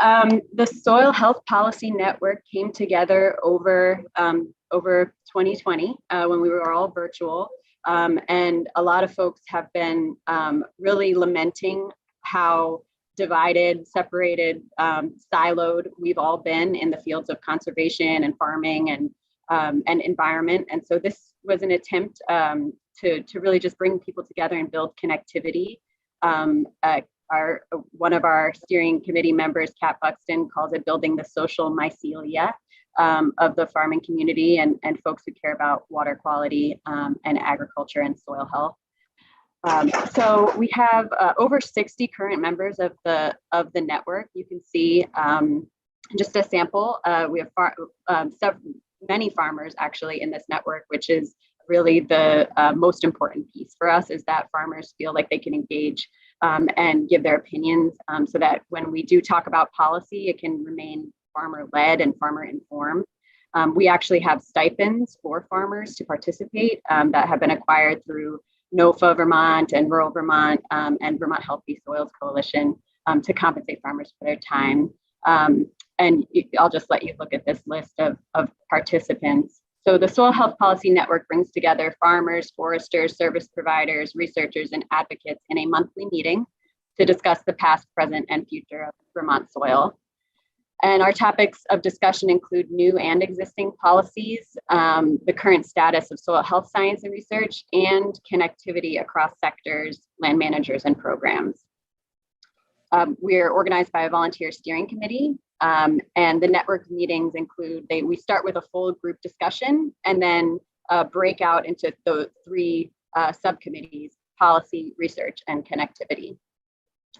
the Soil Health Policy Network came together over over 2020 when we were all virtual. And a lot of folks have been really lamenting how divided, separated, siloed we've all been in the fields of conservation and farming and environment. And so this was an attempt to really just bring people together and build connectivity. One of our steering committee members, Kat Buxton, calls it building the social mycelia of the farming community and folks who care about water quality and agriculture and soil health. So we have over 60 current members of the network. You can see just a sample. We have many farmers actually in this network, which is really the most important piece for us, is that farmers feel like they can engage and give their opinions so that when we do talk about policy, it can remain farmer-led and farmer-informed. We actually have stipends for farmers to participate that have been acquired through NOFA Vermont and Rural Vermont and Vermont Healthy Soils Coalition to compensate farmers for their time. And I'll just let you look at this list of participants. So the Soil Health Policy Network brings together farmers, foresters, service providers, researchers, and advocates in a monthly meeting to discuss the past, present, and future of Vermont soil. And our topics of discussion include new and existing policies, the current status of soil health science and research, and connectivity across sectors, land managers, and programs. We are organized by a volunteer steering committee, and the network meetings include, we start with a full group discussion and then break out into the three subcommittees: policy, research, and connectivity.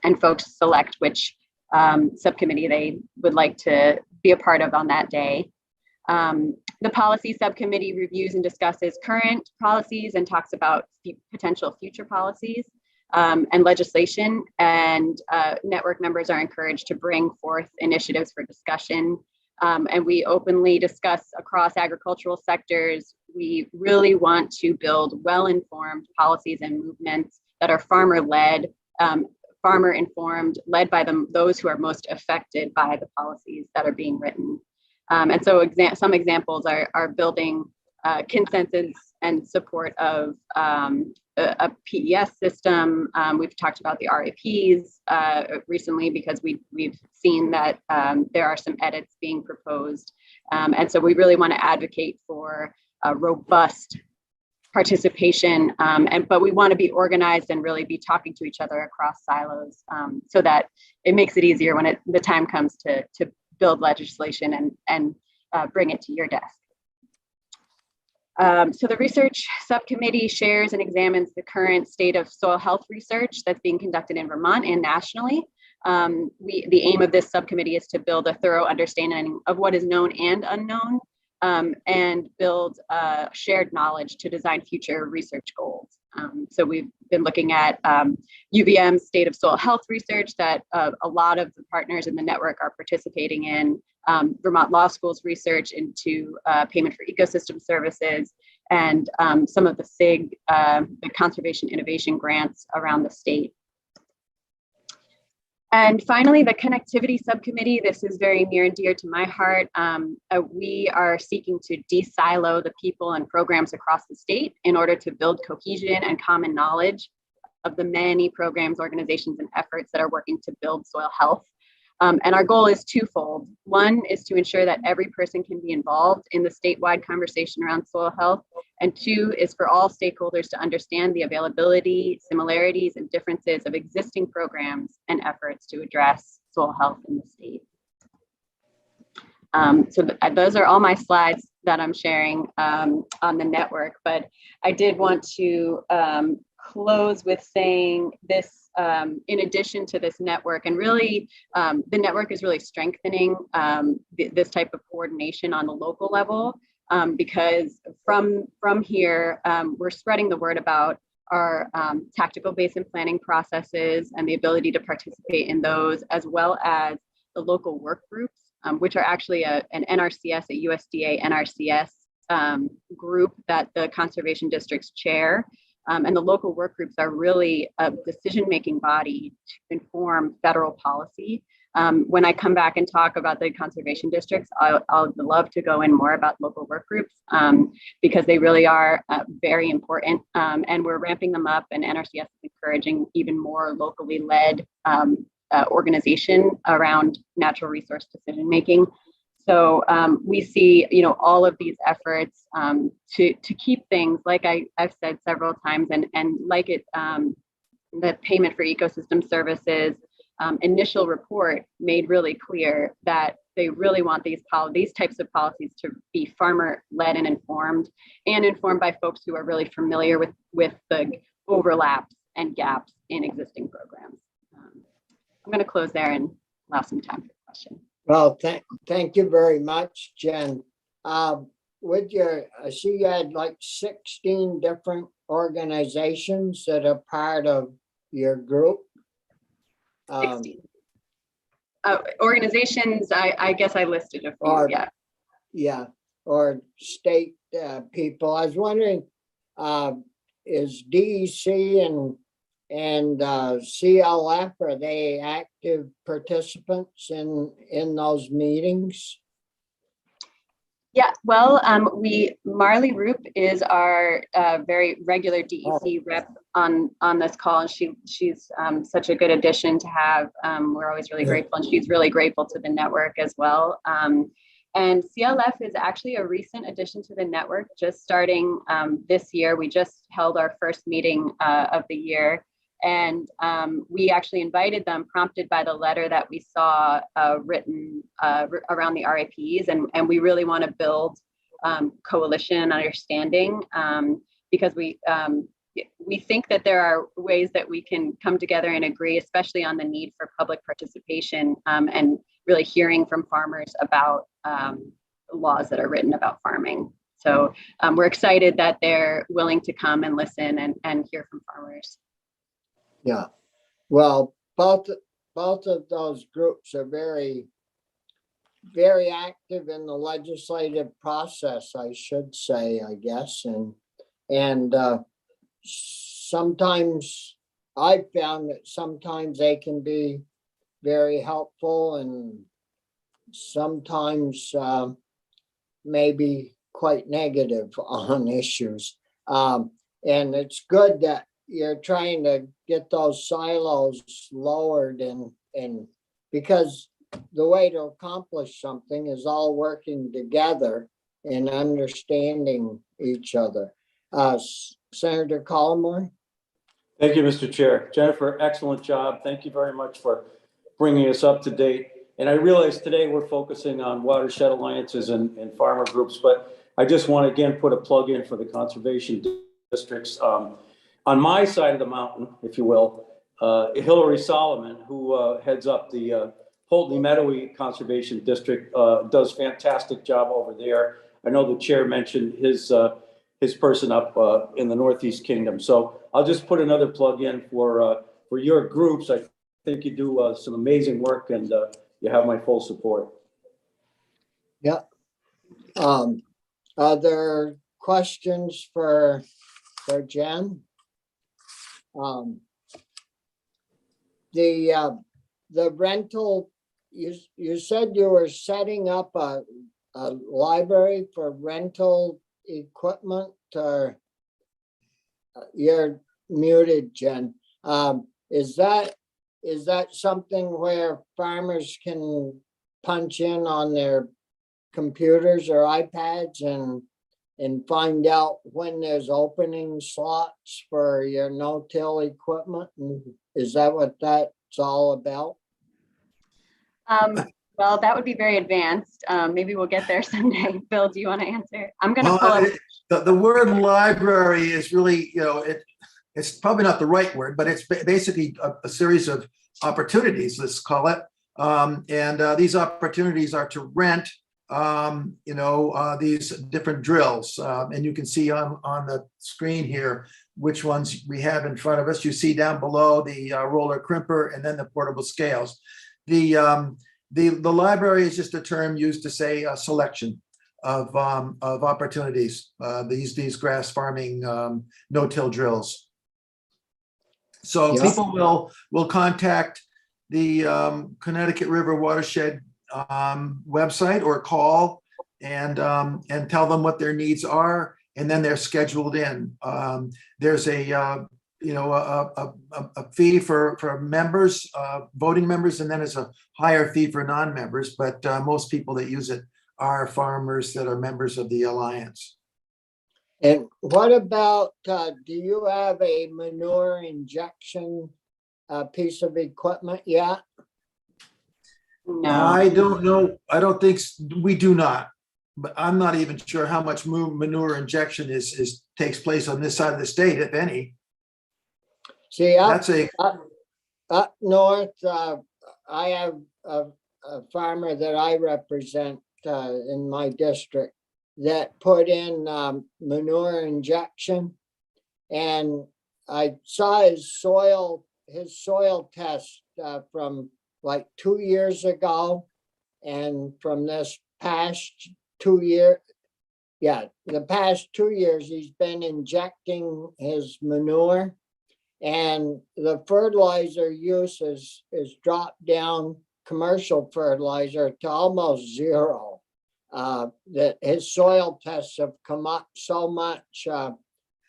And folks select which subcommittee they would like to be a part of on that day. The policy subcommittee reviews and discusses current policies and talks about potential future policies and legislation. And network members are encouraged to bring forth initiatives for discussion. And we openly discuss across agricultural sectors. We really want to build well-informed policies and movements that are farmer-led, farmer-informed, led by those who are most affected by the policies that are being written. And so some examples are building consensus and support of a PES system. We've talked about the RAPs recently because we've seen that there are some edits being proposed. And so we really want to advocate for a robust participation, but we want to be organized and really be talking to each other across silos so that it makes it easier when the time comes to build legislation and bring it to your desk. So the research subcommittee shares and examines the current state of soil health research that's being conducted in Vermont and nationally. The aim of this subcommittee is to build a thorough understanding of what is known and unknown, and build shared knowledge to design future research goals. So we've been looking at UVM's state of soil health research that a lot of the partners in the network are participating in, Vermont Law School's research into payment for ecosystem services, and some of the SIG, the conservation innovation grants around the state. And finally, the connectivity subcommittee. This is very near and dear to my heart. We are seeking to de-silo the people and programs across the state in order to build cohesion and common knowledge of the many programs, organizations, and efforts that are working to build soil health. And our goal is twofold. One is to ensure that every person can be involved in the statewide conversation around soil health. And two is for all stakeholders to understand the availability, similarities, and differences of existing programs and efforts to address soil health in the state. So those are all my slides that I'm sharing on the network, but I did want to close with saying this, in addition to this network, and really the network is really strengthening this type of coordination on the local level, because from here, we're spreading the word about our tactical basin planning processes and the ability to participate in those, as well as the local work groups, which are actually an NRCS, a USDA NRCS group that the conservation districts chair. And the local work groups are really a decision-making body to inform federal policy. when I come back and talk about the conservation districts, I'll love to go in more about local work groups because they really are very important, and we're ramping them up, and NRCS is encouraging even more locally led organization around natural resource decision making. So we see, all of these efforts to keep things, like I've said several times, and like it, the payment for ecosystem services initial report made really clear that they really want these types of policies to be farmer led and informed by folks who are really familiar with the overlaps and gaps in existing programs. I'm going to close there and allow some time for questions. Well, thank you very much, Jen. With I see you had like 16 different organizations that are part of your group. 16. Organizations, I guess I listed a few, yeah, or state people. I was wondering, is DEC and CLF, are they active participants in those meetings? Yeah, well, Marley Roop is our very regular DEC rep on this call, and she's such a good addition to have. We're always really grateful, and she's really grateful to the network as well. And CLF is actually a recent addition to the network, just starting this year. We just held our first meeting of the year. And we actually invited them, prompted by the letter that we saw written around the RIPs. And we really want to build coalition and understanding because we think that there are ways that we can come together and agree, especially on the need for public participation and really hearing from farmers about laws that are written about farming. So we're excited that they're willing to come and listen and hear from farmers. Yeah, well, both of those groups are very, very active in the legislative process, I should say, I guess, and sometimes I've found that sometimes they can be very helpful, and sometimes maybe quite negative on issues. And it's good that you're trying to get those silos lowered, and because the way to accomplish something is all working together and understanding each other. Senator Collmore. Thank you, Mr. Chair. Jennifer, excellent job. Thank you very much for bringing us up to date. And I realize today we're focusing on watershed alliances and farmer groups, but I just want to again put a plug in for the conservation districts. On my side of the mountain, if you will, Hillary Solomon, who heads up the Houlton Meadowy Conservation District, does fantastic job over there. I know the chair mentioned his person up in the Northeast Kingdom. So I'll just put another plug in for your groups. I think you do some amazing work, and you have my full support. Yeah. Are there questions for Jen? The rental, you said you were setting up a library for rental equipment, or you're muted, Jen. Is that something where farmers can punch in on their computers or iPads and find out when there's opening slots for your no-till equipment? And is that what that's all about? Well, that would be very advanced. Maybe we'll get there someday. Bill, do you want to answer? I'm going to pull up. The word library is really, it's probably not the right word, but it's basically a series of opportunities, let's call it. And these opportunities are to rent these different drills. And you can see on the screen here which ones we have in front of us. You see down below the roller crimper and then the portable scales. The library is just a term used to say a selection of opportunities, these grass farming no-till drills. So people will contact the Connecticut River Watershed website or call and tell them what their needs are, and then they're scheduled in. There's a fee for members, voting members, and then it's a higher fee for non-members. But most people that use it are farmers that are members of the Alliance. And what about, do you have a manure injection piece of equipment yet? No. I don't know. I don't think we do not. But I'm not even sure how much manure injection takes place on this side of the state, if any. See, That's up north, I have a farmer that I represent in my district that put in manure injection, and I saw his soil test from like 2 years ago, and from this past 2 year, the past 2 years he's been injecting his manure, and the fertilizer use is dropped down, commercial fertilizer, to almost zero. That his soil tests have come up so much.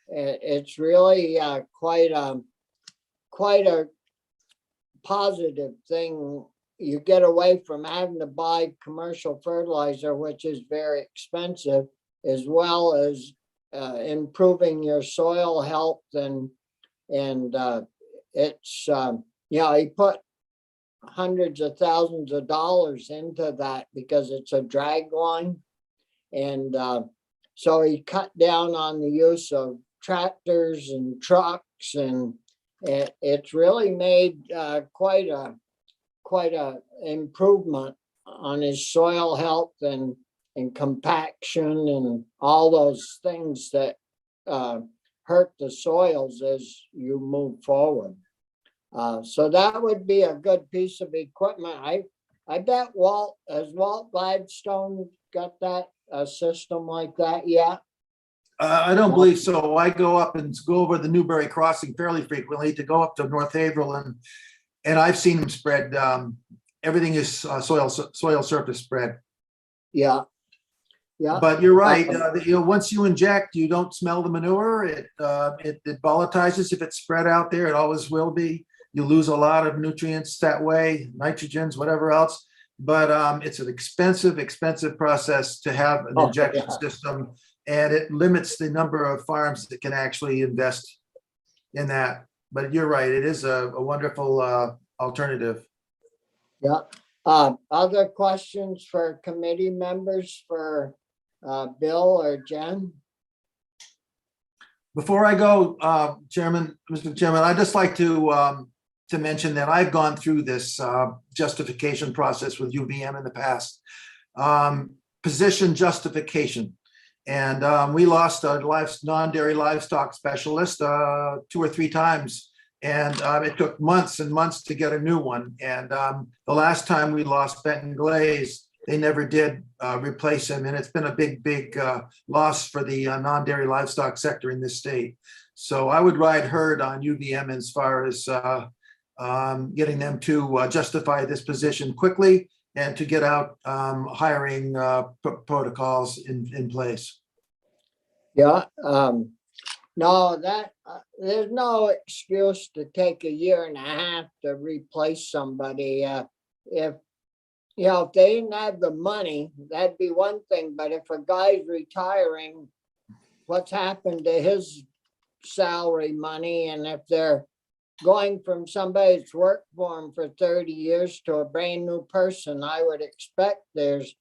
It's really quite a positive thing. You get away from having to buy commercial fertilizer, which is very expensive, as well as improving your soil health, and it's he put hundreds of thousands of dollars into that because it's a drag line, and so he cut down on the use of tractors and trucks, and it's really made quite a improvement on his soil health and compaction and all those things that hurt the soils as you move forward. So that would be a good piece of equipment. I bet Walt Gladstone got that system like that yet? I don't believe so. I go up and go over the Newbury Crossing fairly frequently to go up to North Haverhill, and I've seen them spread. Everything is soil surface spread. Yeah. But you're right. Once you inject, you don't smell the manure. It volatilizes if it's spread out there. It always will be. You lose a lot of nutrients that way, nitrogens, whatever else. But it's an expensive process to have an injection system, and it limits the number of farms that can actually invest in that. But you're right. It is a wonderful alternative. Yeah. Other questions for committee members for Bill or Jen? Before I go, Mr. Chairman, I'd just like to mention that I've gone through this justification process with UVM in the past. Position justification. And we lost a non-dairy livestock specialist 2 or 3 times. And it took months and months to get a new one. And the last time we lost Benton Glaze, they never did replace him. And it's been a big loss for the non-dairy livestock sector in this state. So I would ride herd on UVM as far as getting them to justify this position quickly and to get out hiring protocols in place. Yeah. No, there's no excuse to take 1.5 years to replace somebody. If they didn't have the money, that'd be one thing. But if a guy's retiring, what's happened to his salary money? And if they're going from somebody that's worked for them for 30 years to a brand new person, I would expect there's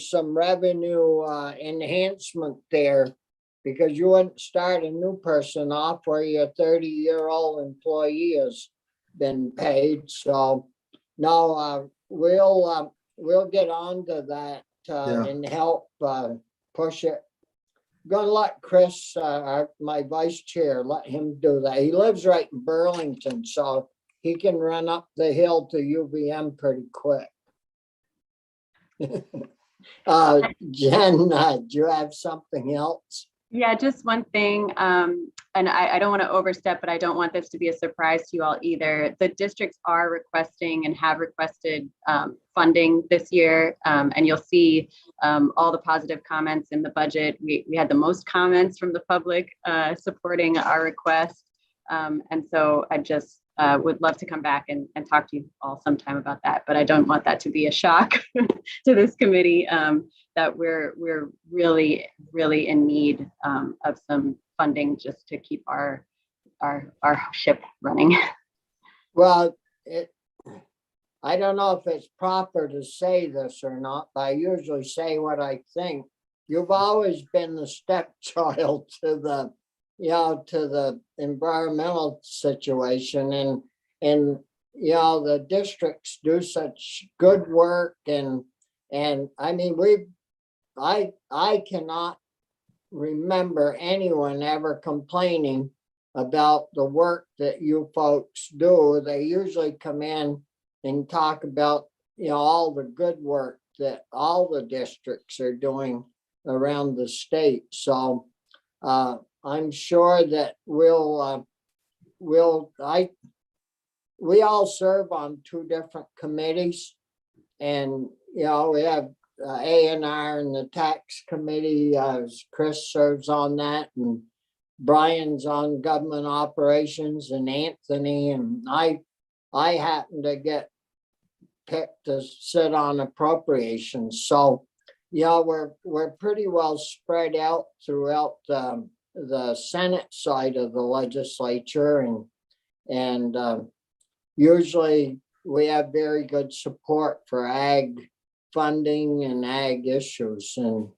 some revenue enhancement there, because you wouldn't start a new person off where your 30-year-old employee has been paid. So no, we'll get on to that and help push it. I'm gonna let Chris, my vice chair, let him do that. He lives right in Burlington, so he can run up the hill to UVM pretty quick. Jen, do you have something else? Yeah, just one thing, and I don't want to overstep, but I don't want this to be a surprise to you all either. The districts are requesting and have requested funding this year, and you'll see all the positive comments in the budget. We had the most comments from the public supporting our request, and so I just would love to come back and talk to you all sometime about that, but I don't want that to be a shock to this committee. That we're really in need of some funding just to keep our ship running. Well, I don't know if it's proper to say this or not, but I usually say what I think. You've always been the stepchild to the, to the environmental situation, and the districts do such good work, and I mean, I cannot remember anyone ever complaining about the work that you folks do. They usually come in and talk about, all the good work that all the districts are doing around the state. So I'm sure that we all serve on two different committees, and we have A&R and the tax committee. Chris serves on that, and Brian's on government operations, and Anthony, and I happen to get picked to sit on appropriations. So we're pretty well spread out throughout the Senate side of the legislature, and usually we have very good support for ag funding and ag issues. And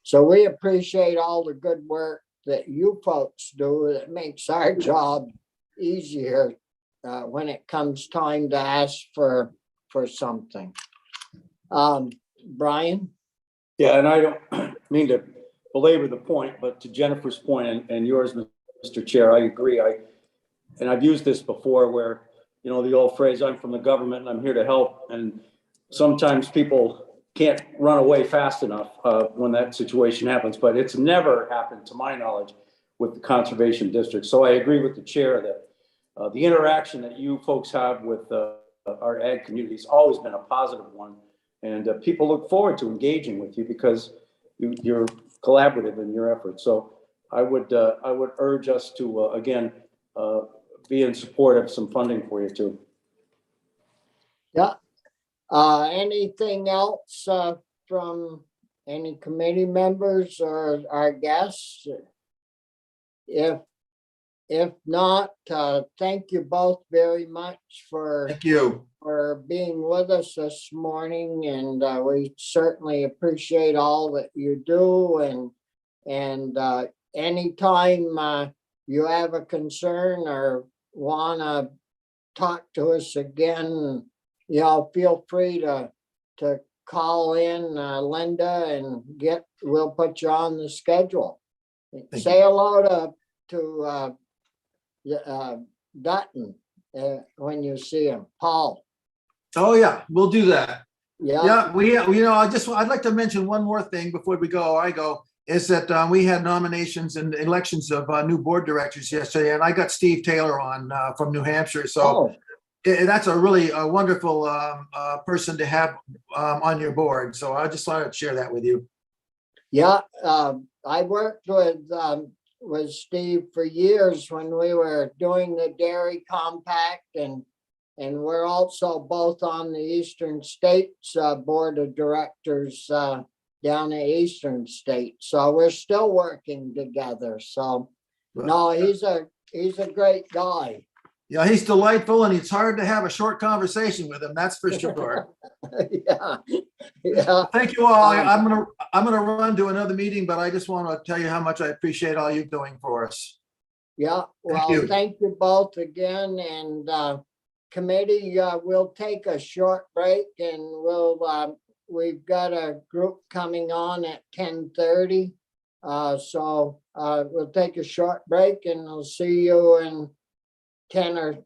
so we appreciate all the good work that you folks do. It makes our job easier when it comes time to ask for something. Brian? Yeah, and I don't mean to belabor the point, but to Jennifer's point and yours, Mr. Chair, I agree. And I've used this before where, the old phrase, I'm from the government and I'm here to help. And sometimes people can't run away fast enough when that situation happens, but it's never happened to my knowledge with the conservation district. So I agree with the chair that the interaction that you folks have with our ag community has always been a positive one. And people look forward to engaging with you because you're collaborative in your efforts. So I would urge us to, again, be in support of some funding for you too. Yeah. Anything else from any committee members or our guests? If not, thank you both very much Thank you. for being with us this morning, and we certainly appreciate all that you do. And anytime you have a concern or want to talk to us again, feel free to call in Linda, and we'll put you on the schedule. Say hello to Dutton when you see him, Paul. Oh, yeah, we'll do that. Yeah. I'd like to mention one more thing before we go. Is that we had nominations and elections of new board directors yesterday, and I got Steve Taylor on from New Hampshire. So that's a really wonderful person to have on your board. So I just wanted to share that with you. Yeah, I worked with Steve for years when we were doing the dairy compact, and we're also both on the Eastern States Board of Directors down in Eastern State. So we're still working together. So no, he's a great guy. Yeah, he's delightful, and it's hard to have a short conversation with him. That's for sure. Yeah. Thank you all. I'm gonna run to another meeting, but I just want to tell you how much I appreciate all you're doing for us. Yeah. Well, thank you both again, and committee, we'll take a short break, and we've got a group coming on at 10:30. So we'll take a short break, and I'll see you in 10 or